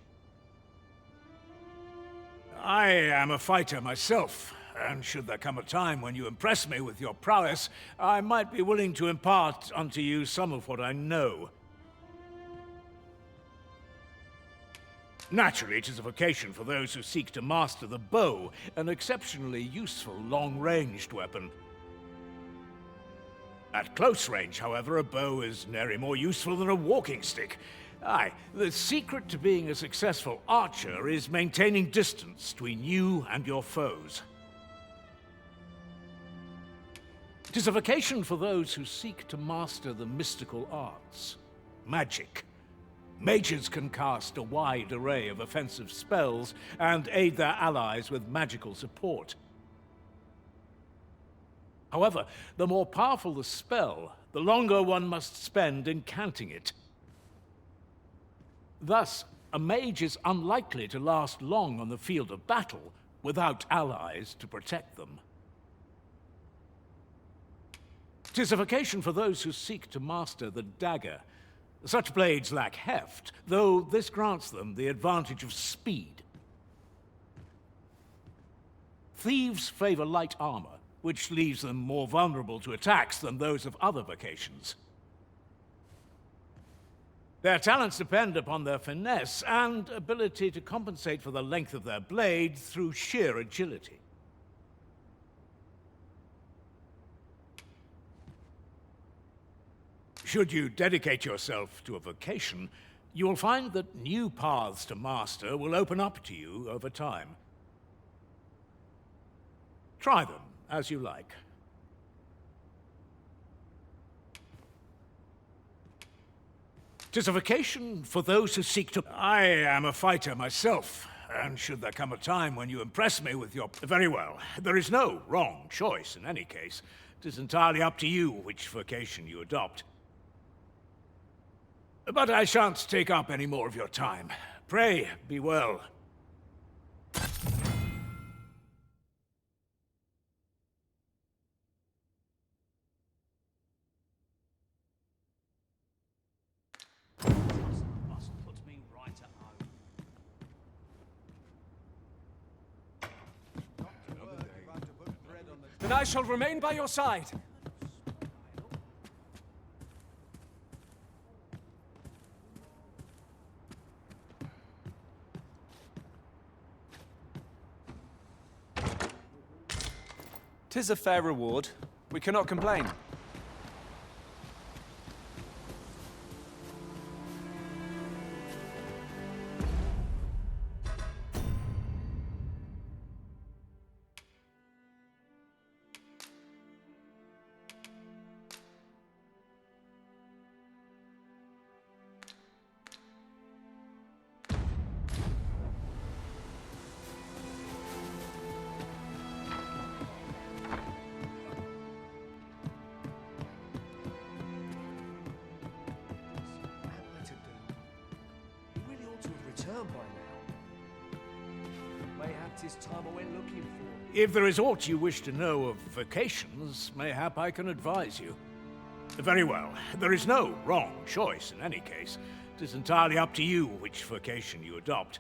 I am a fighter myself, and should there come a time when you impress me with your prowess, I might be willing to impart unto you some of what I know. Naturally, it is a vocation for those who seek to master the bow, an exceptionally useful long-ranged weapon. At close range, however, a bow is nary more useful than a walking stick. Aye, the secret to being a successful archer is maintaining distance between you and your foes. It is a vocation for those who seek to master the mystical arts. Magic. Mages can cast a wide array of offensive spells and aid their allies with magical support. However, the more powerful the spell, the longer one must spend in canting it. Thus, a mage is unlikely to last long on the field of battle without allies to protect them. It is a vocation for those who seek to master the dagger. Such blades lack heft, though this grants them the advantage of speed. Thieves favor light armor, which leaves them more vulnerable to attacks than those of other vocations. Their talents depend upon their finesse and ability to compensate for the length of their blade through sheer agility. Should you dedicate yourself to a vocation, you will find that new paths to master will open up to you over time. Try them as you like. It is a vocation for those who seek to... I am a fighter myself, and should there come a time when you impress me with your... Very well, there is no wrong choice in any case. It is entirely up to you which vocation you adopt. But I shan't take up any more of your time. Pray, be well. Then I shall remain by your side. "'Tis a fair reward. We cannot complain. If there is aught you wish to know of vocations, mayhap I can advise you. Very well, there is no wrong choice in any case. It is entirely up to you which vocation you adopt.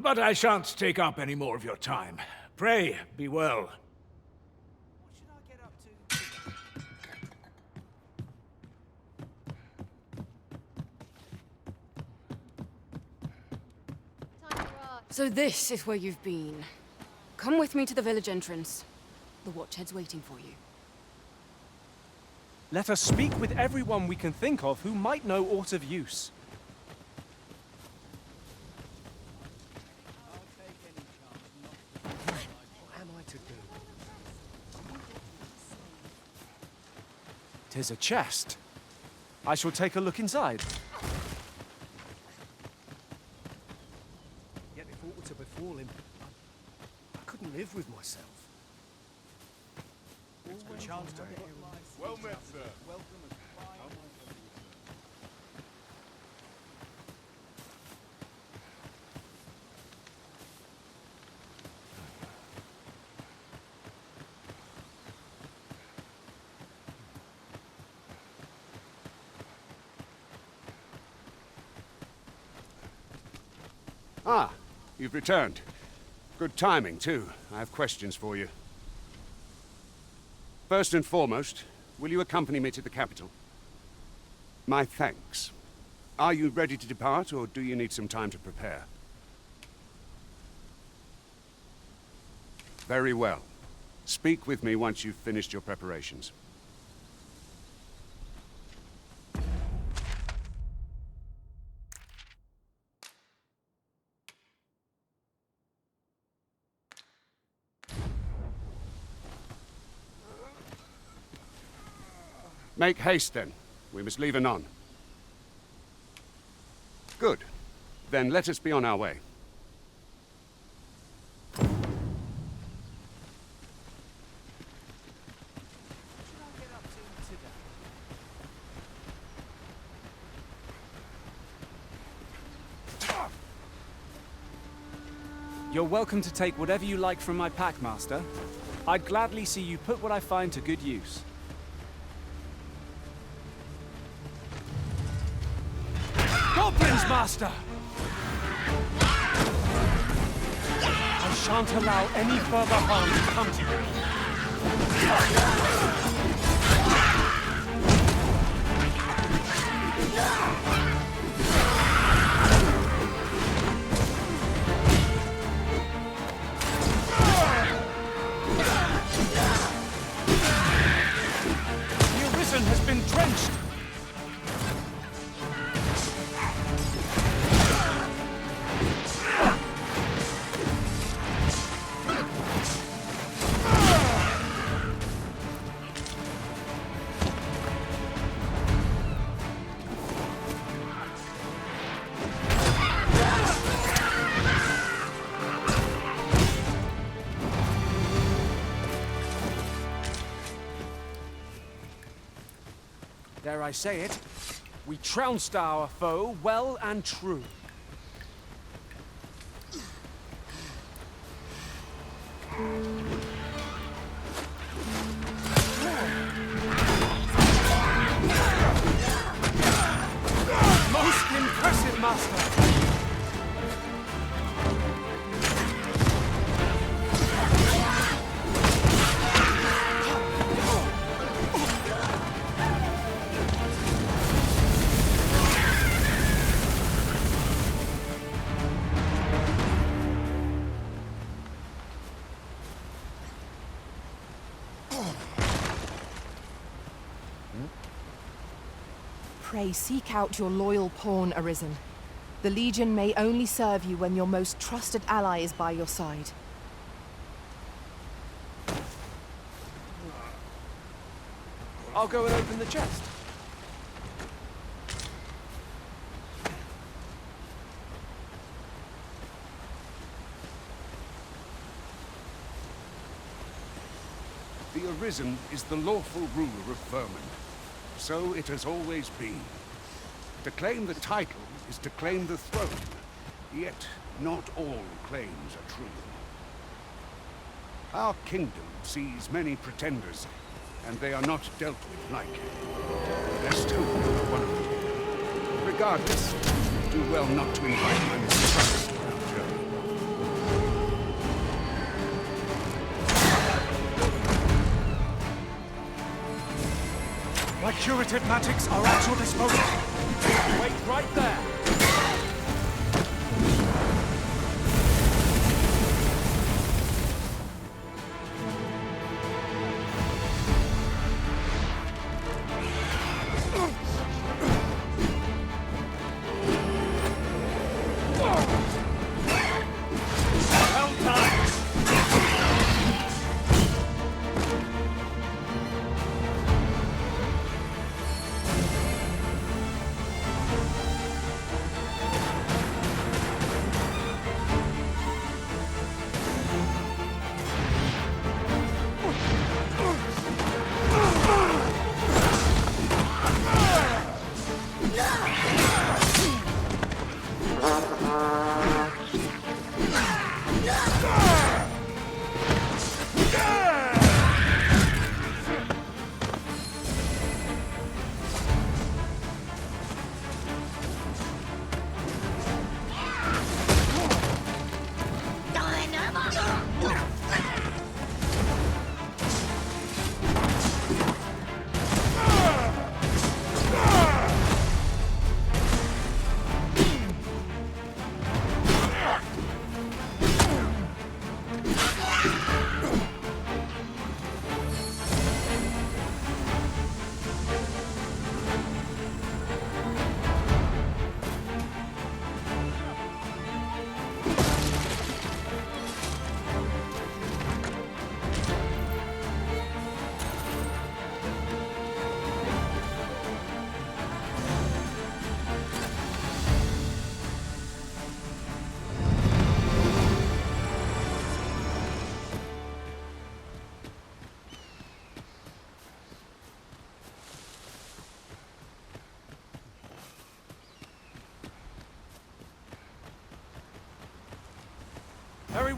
But I shan't take up any more of your time. Pray, be well. So this is where you've been. Come with me to the village entrance. The Watchhead's waiting for you. Let us speak with everyone we can think of who might know aught of use. What am I to do? 'Tis a chest. I shall take a look inside. Yet if aught were to befall him, I couldn't live with myself. It's good chance to hear. Well met, sir. Welcome as Ah, you've returned. Good timing, too. I have questions for you. First and foremost, will you accompany me to the capital? My thanks. Are you ready to depart, or do you need some time to prepare? Very well. Speak with me once you've finished your preparations. Make haste, then. We must leave anon. Good. Then let us be on our way. You're welcome to take whatever you like from my pack, Master. I'd gladly see you put what I find to good use. Goblins, Master! I shan't allow any further harm to come to The Arisen has been drenched! Dare I say it, we trounced our foe well and true. Most impressive, Master! Pray seek out your loyal pawn, Arisen. The Legion may only serve you when your most trusted ally is by your side. I'll go and open the chest. The Arisen is the lawful ruler of Vermund. So it has always been. To claim the title is to claim the throne. Yet, not all claims are true. Our kingdom sees many pretenders, and they are not dealt with lightly. Lest who are one of them. Regardless, do well not to invite my mistrust on our journey. My curative magics are at your disposal. Wait right there.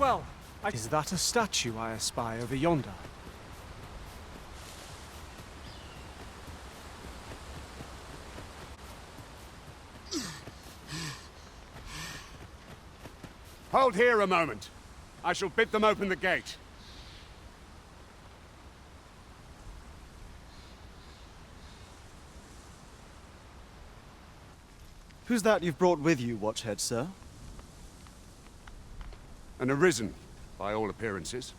well. Is that a statue I espy over yonder? Hold here a moment. I shall bid them open the gate. Who's that you've brought with you, Watchhead, sir? An Arisen, by all appearances.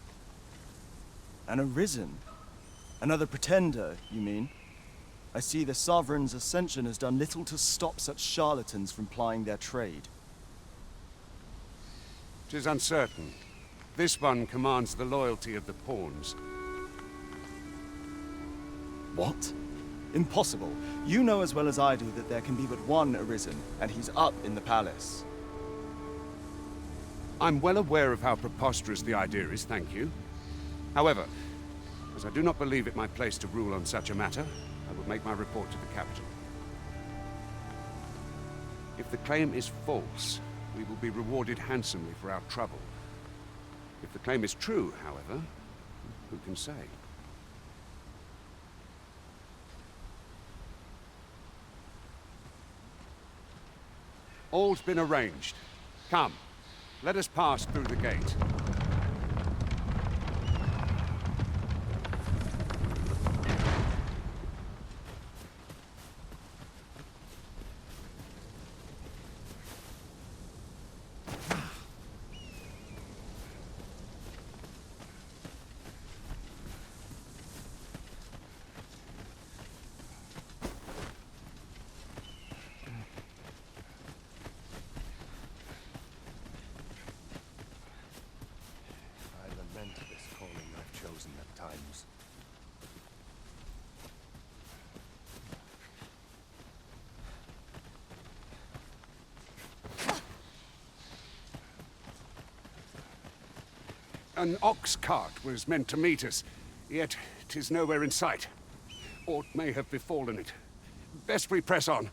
An Arisen? Another pretender, you mean? I see the Sovereign's ascension has done little to stop such charlatans from plying their trade. 'Tis uncertain. This one commands the loyalty of the pawns. What? Impossible. You know as well as I do that there can be but one Arisen, and he's up in the palace. I'm well aware of how preposterous the idea is, thank you. However, as I do not believe it my place to rule on such a matter, I will make my report to the capital. If the claim is false, we will be rewarded handsomely for our trouble. If the claim is true, however, who can say? All's been arranged. Come, let us pass through the gate. An ox cart was meant to meet us, yet 'tis nowhere in sight. Aught may have befallen it. Best we press on.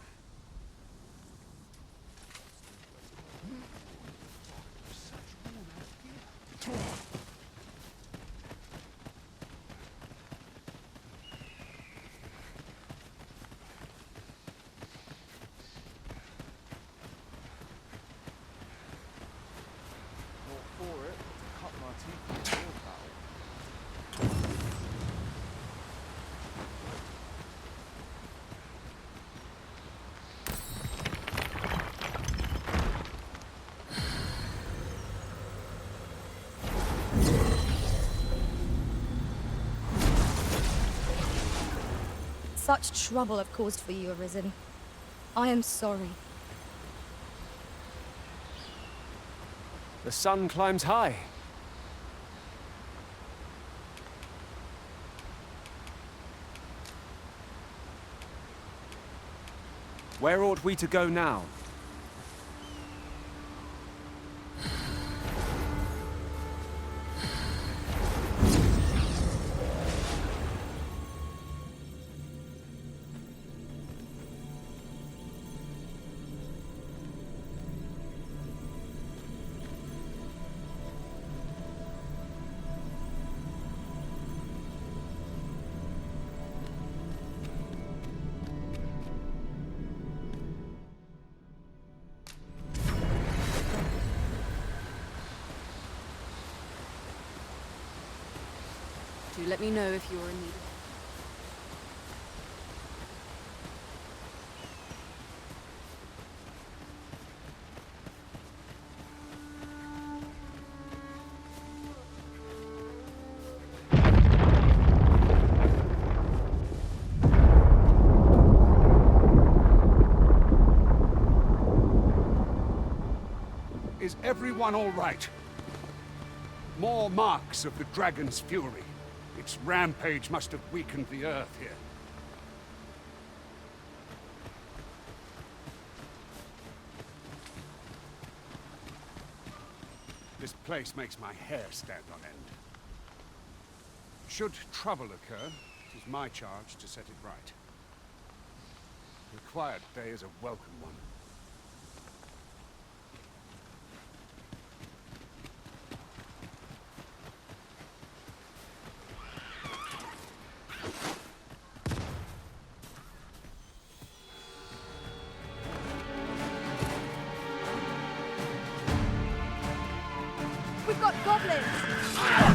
Such trouble I've caused for you, Arisen. I am sorry. The sun climbs high. Where ought we to go now? Do let me know if you're in need. Is everyone all right? More marks of the dragon's fury. Its rampage must have weakened the earth here. This place makes my hair stand on end. Should trouble occur, it is my charge to set it right. The quiet day is a welcome one.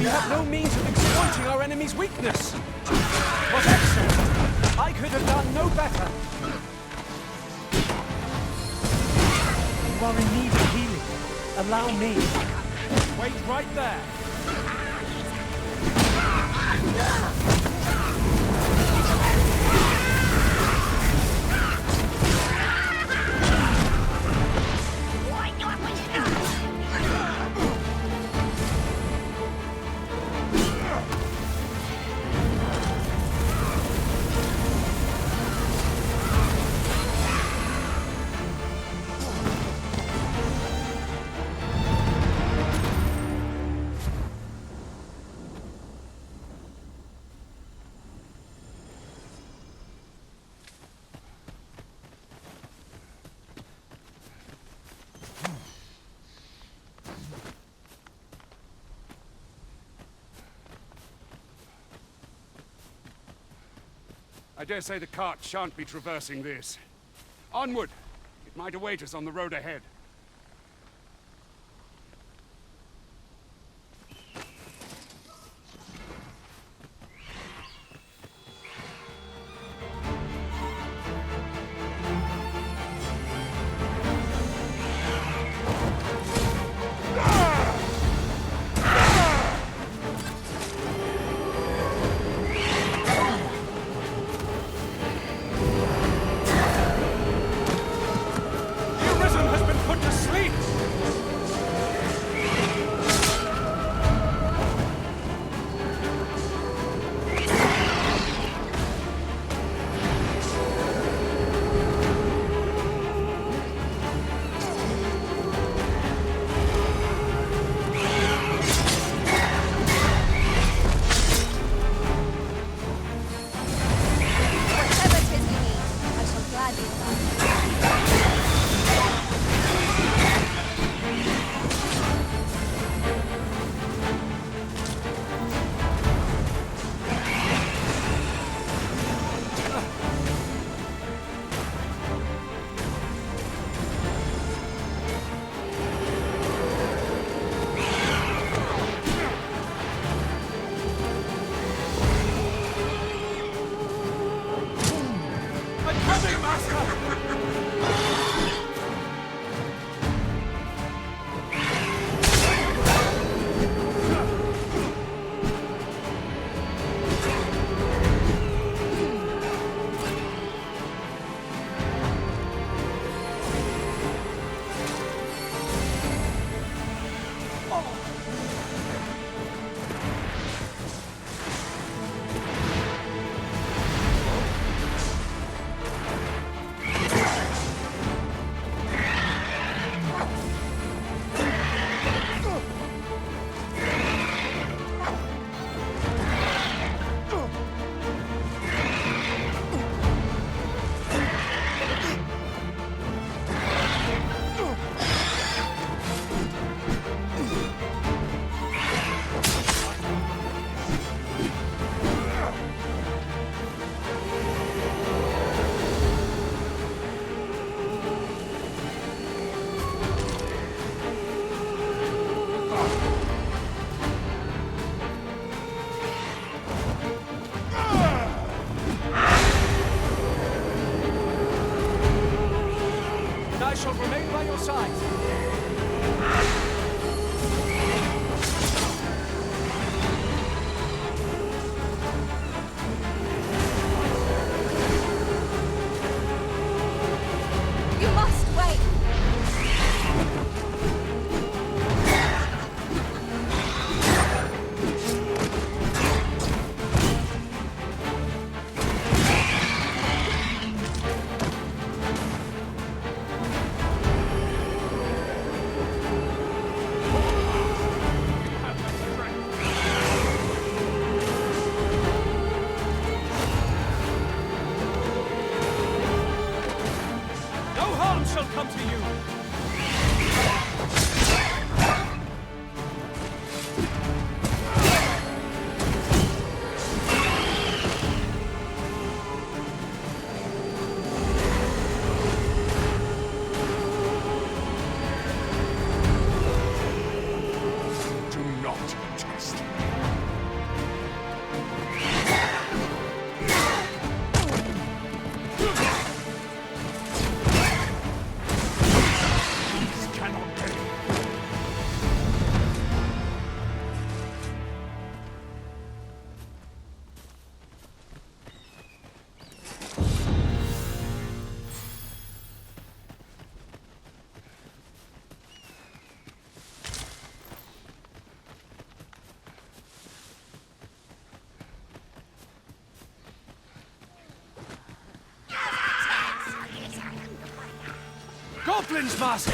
We have no means of exploiting our enemy's weakness. What excellent! I could have done no better. You are in need of healing. Allow me. Wait right there. I dare say the cart shan't be traversing this. Onward! It might await us on the road ahead. Do not test me. Goblins, Master!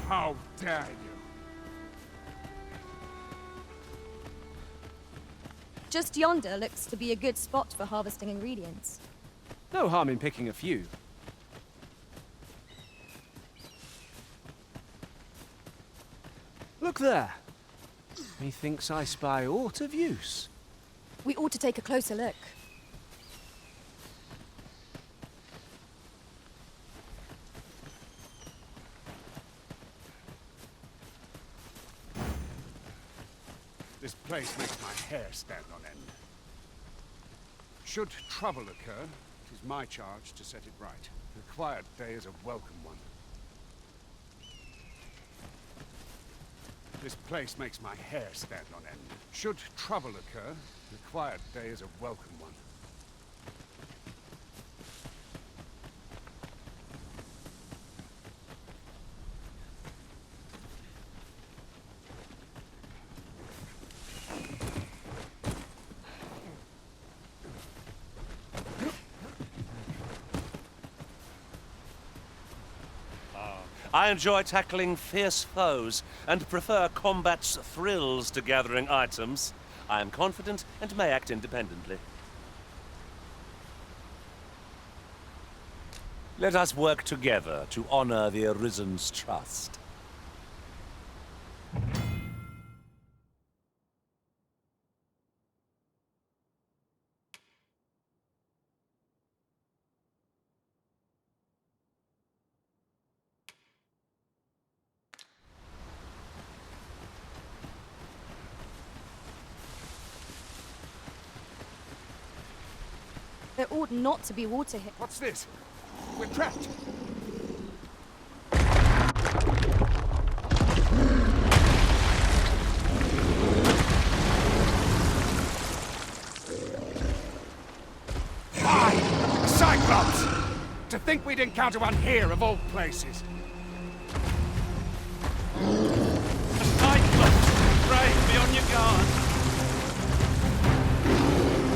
How dare you! Just yonder looks to be a good spot for harvesting ingredients. No harm in picking a few. Look there. Methinks I spy aught of use. We ought to take a closer look. This place makes my hair stand on end. Should trouble occur, it is my charge to set it right. The quiet day is a welcome one. This place makes my hair stand on end. Should trouble occur, the quiet day is a welcome one. I enjoy tackling fierce foes and prefer combat's thrills to gathering items. I am confident and may act independently. Let us work together to honor the Arisen's trust. There ought not to be water here. What's this? We're trapped! Why? Cyclops! To think we'd encounter one here of all places. A Cyclops! Brave, be on your guard!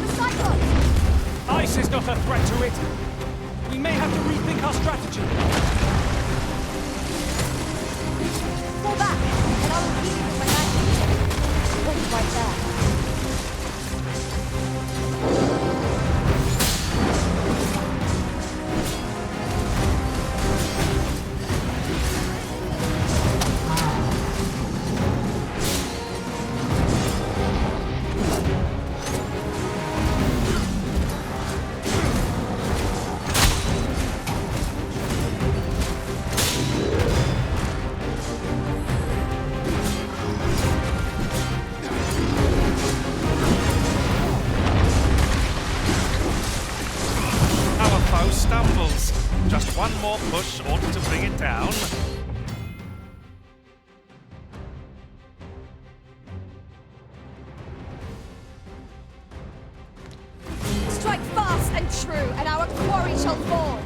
The Cyclops! Ice is not a threat to it. We may have to rethink our strategy. Fall back, and I will heal you with my magic. Point right there. Stumbles. Just one more push ought to bring it down. Strike fast and true, and our quarry shall fall.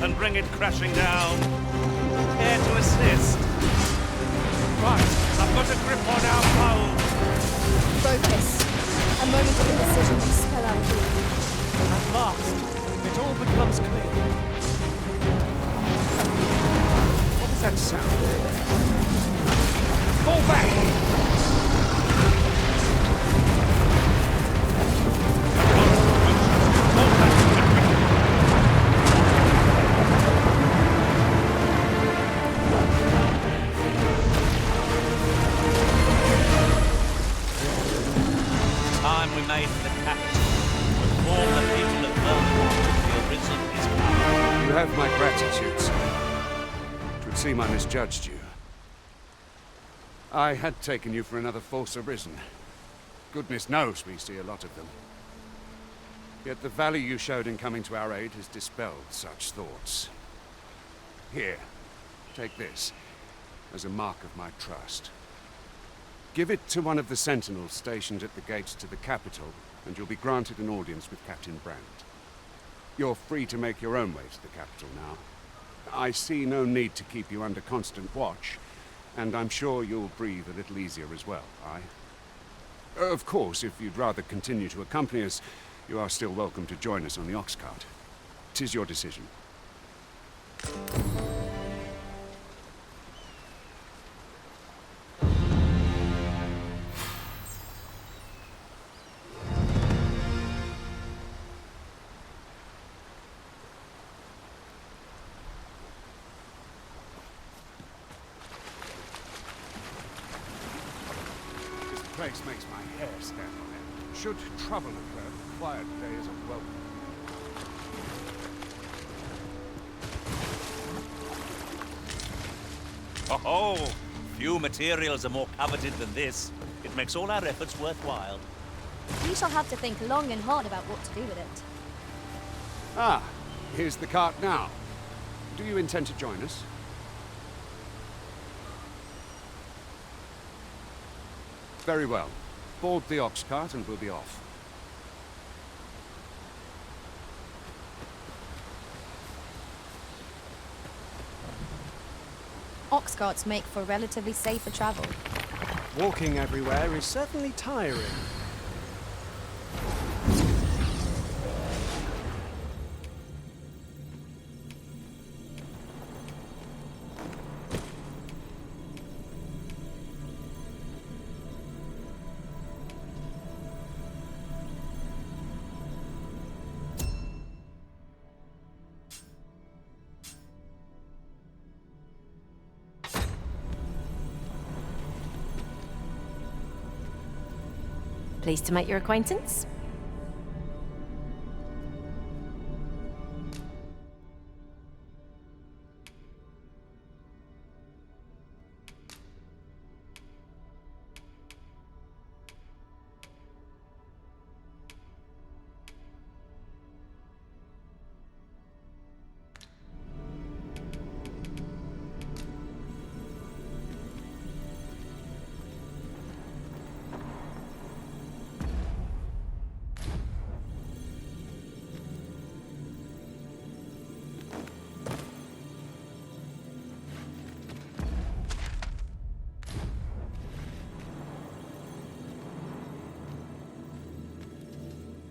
and bring it crashing down. Care to assist? Right, I've got a grip on our pole. Focus. A moment of indecision may spell our doom. At last, it all becomes clear. What was that sound? Fall back! Time we made for the capital. Inform the people of Vermund the Arisen is coming. You have my gratitude, sir. It would seem I misjudged you. I had taken you for another false Arisen. Goodness knows we see a lot of them. Yet the value you showed in coming to our aid has dispelled such thoughts. Here, take this, as a mark of my trust. Give it to one of the sentinels stationed at the gates to the capital, and you'll be granted an audience with Captain Brand. You're free to make your own way to the capital now. I see no need to keep you under constant watch, and I'm sure you'll breathe a little easier as well, aye? Of course, if you'd rather continue to accompany us, you are still welcome to join us on the ox cart. 'Tis your decision. This place makes my hair stand on end. Should trouble occur, the quiet day is a welcome. Oh, few materials are more coveted than this. It makes all our efforts worthwhile. We shall have to think long and hard about what to do with it. Ah, here's the cart now. Do you intend to join us? Very well. Board the ox cart and we'll be off. Ox carts make for relatively safer travel. Walking everywhere is certainly tiring. Pleased to make your acquaintance.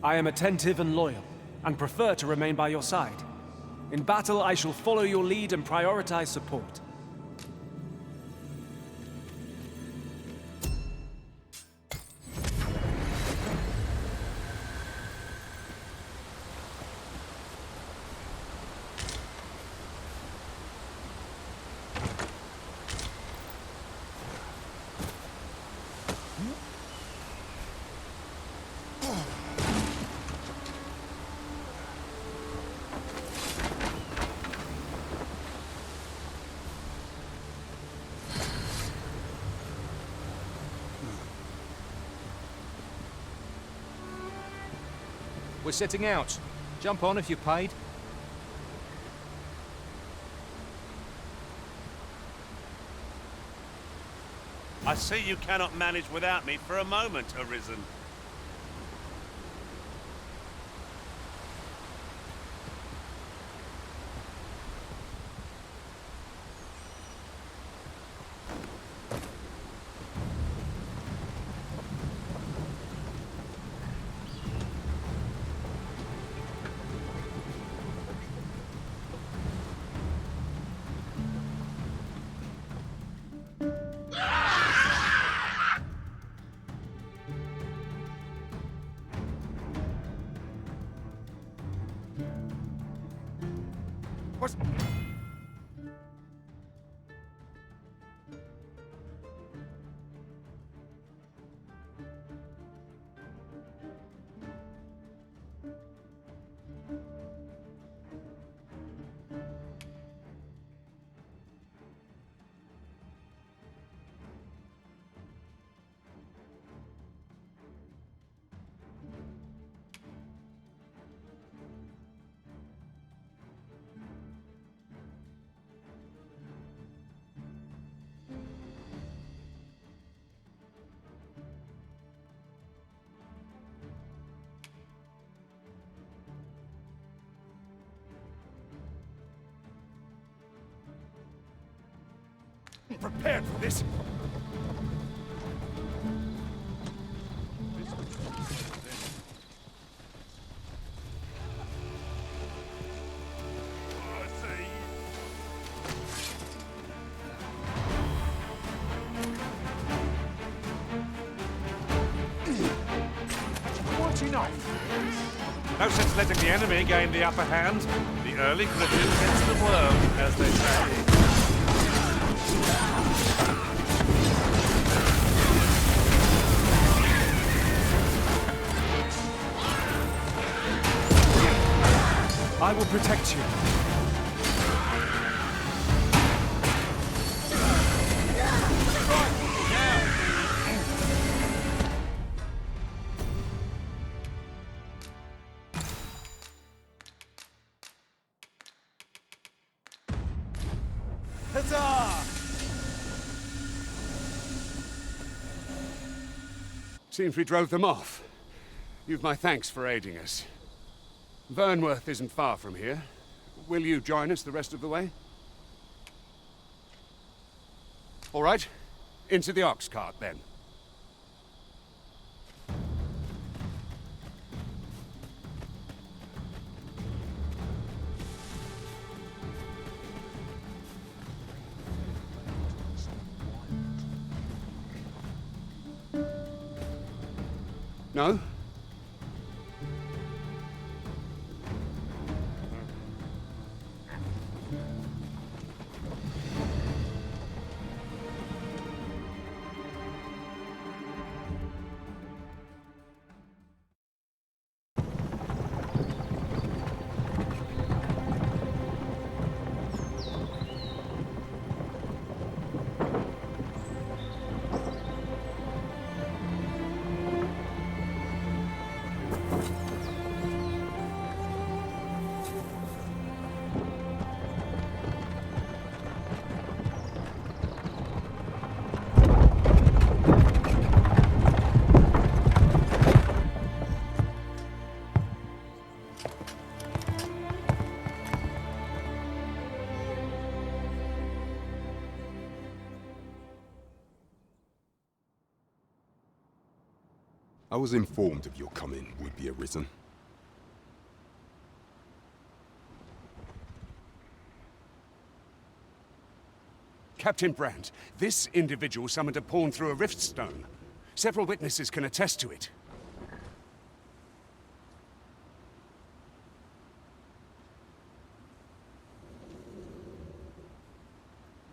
I am attentive and loyal, and prefer to remain by your side. In battle, I shall follow your lead and prioritize support. We're setting out. Jump on if you're paid. I see you cannot manage without me for a moment, Arisen. What? Prepared for this. What you know? No sense letting the enemy gain the upper hand. The early Griffin gets the world, as they say. I will protect you. Huzzah! Seems we drove them off. You've my thanks for aiding us. Vernworth isn't far from here. Will you join us the rest of the way? All right. Into the ox cart, then. No? I was informed of your coming, would-be Arisen. Captain Brandt, this individual summoned a pawn through a rift stone. Several witnesses can attest to it.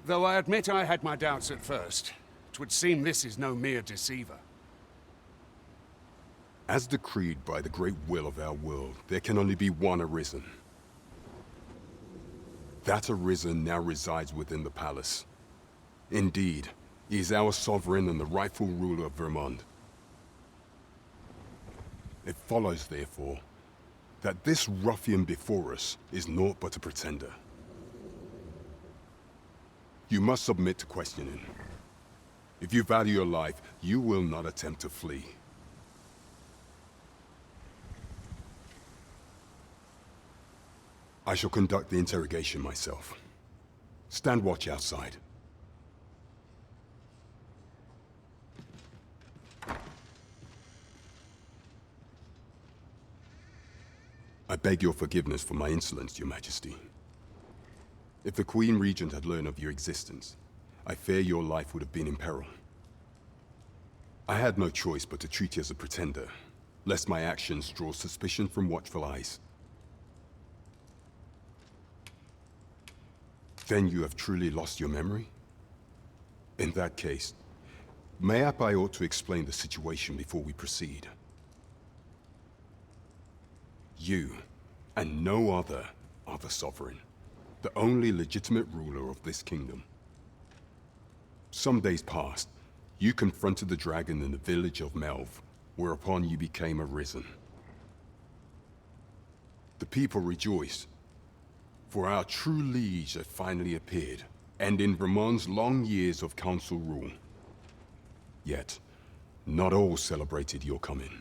Though I admit I had my doubts at first. 'Twould seem this is no mere deceiver. As decreed by the great will of our world, there can only be one Arisen. That Arisen now resides within the palace. Indeed, he is our sovereign and the rightful ruler of Vermund. It follows, therefore, that this ruffian before us is naught but a pretender. You must submit to questioning. If you value your life, you will not attempt to flee. I shall conduct the interrogation myself. Stand watch outside. I beg your forgiveness for my insolence, Your Majesty. If the Queen Regent had learned of your existence, I fear your life would have been in peril. I had no choice but to treat you as a pretender, lest my actions draw suspicion from watchful eyes. Then you have truly lost your memory? In that case, mayhap I ought to explain the situation before we proceed. You, and no other, are the Sovereign, the only legitimate ruler of this kingdom. Some days past, you confronted the dragon in the village of Melv, whereupon you became Arisen. The people rejoiced, for our true liege had finally appeared, ending Vermund's long years of council rule. Yet, not all celebrated your coming.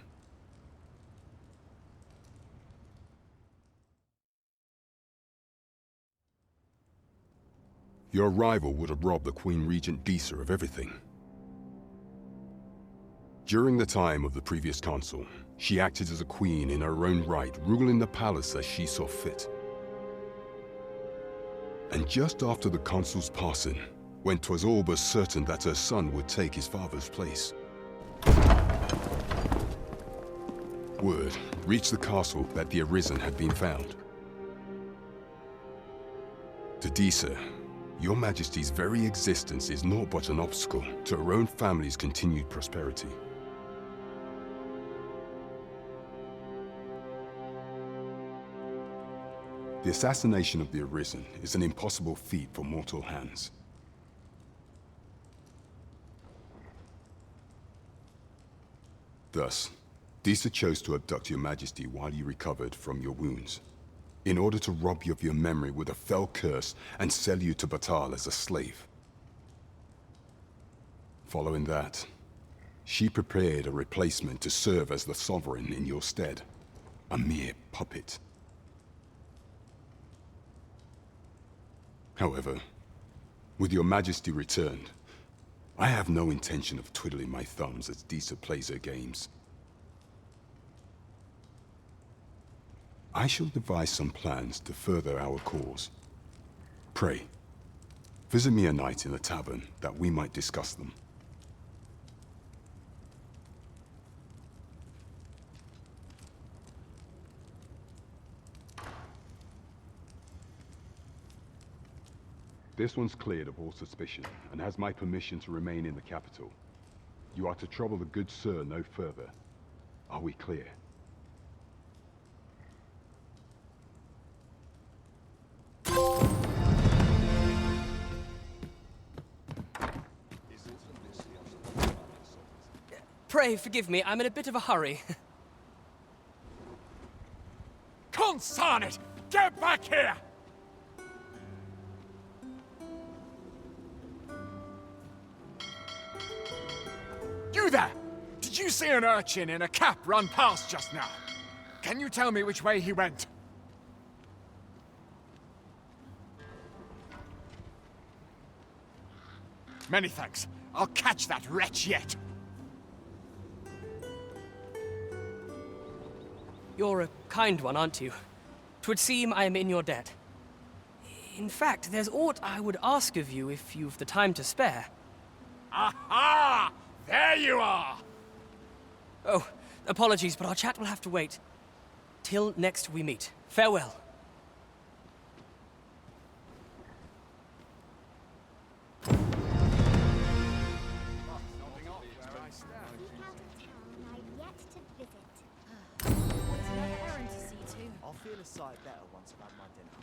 Your arrival would have robbed the Queen Regent Disa of everything. During the time of the previous consul, she acted as a queen in her own right, ruling the palace as she saw fit. And just after the consul's passing, when 'twas all but certain that her son would take his father's place, word reached the castle that the Arisen had been found. To Disa, your Majesty's very existence is naught but an obstacle to her own family's continued prosperity. The assassination of the Arisen is an impossible feat for mortal hands. Thus, Disa chose to abduct your Majesty while you recovered from your wounds, in order to rob you of your memory with a fell curse and sell you to Batal as a slave. Following that, she prepared a replacement to serve as the Sovereign in your stead, a mere puppet. However, with your Majesty returned, I have no intention of twiddling my thumbs as Disa plays her games. I shall devise some plans to further our cause. Pray, visit me a night in the tavern that we might discuss them. This one's cleared of all suspicion, and has my permission to remain in the capital. You are to trouble the good sir no further. Are we clear? Pray forgive me, I'm in a bit of a hurry. Consign it! Get back here! You there! Did you see an urchin in a cap run past just now? Can you tell me which way he went? Many thanks. I'll catch that wretch yet. You're a kind one, aren't you? 'Twould seem I am in your debt. In fact, there's aught I would ask of you if you've the time to spare. Aha! There you are! Oh, apologies, but our chat will have to wait. Till next we meet. Farewell. I'll feel a sight better once I've had my dinner.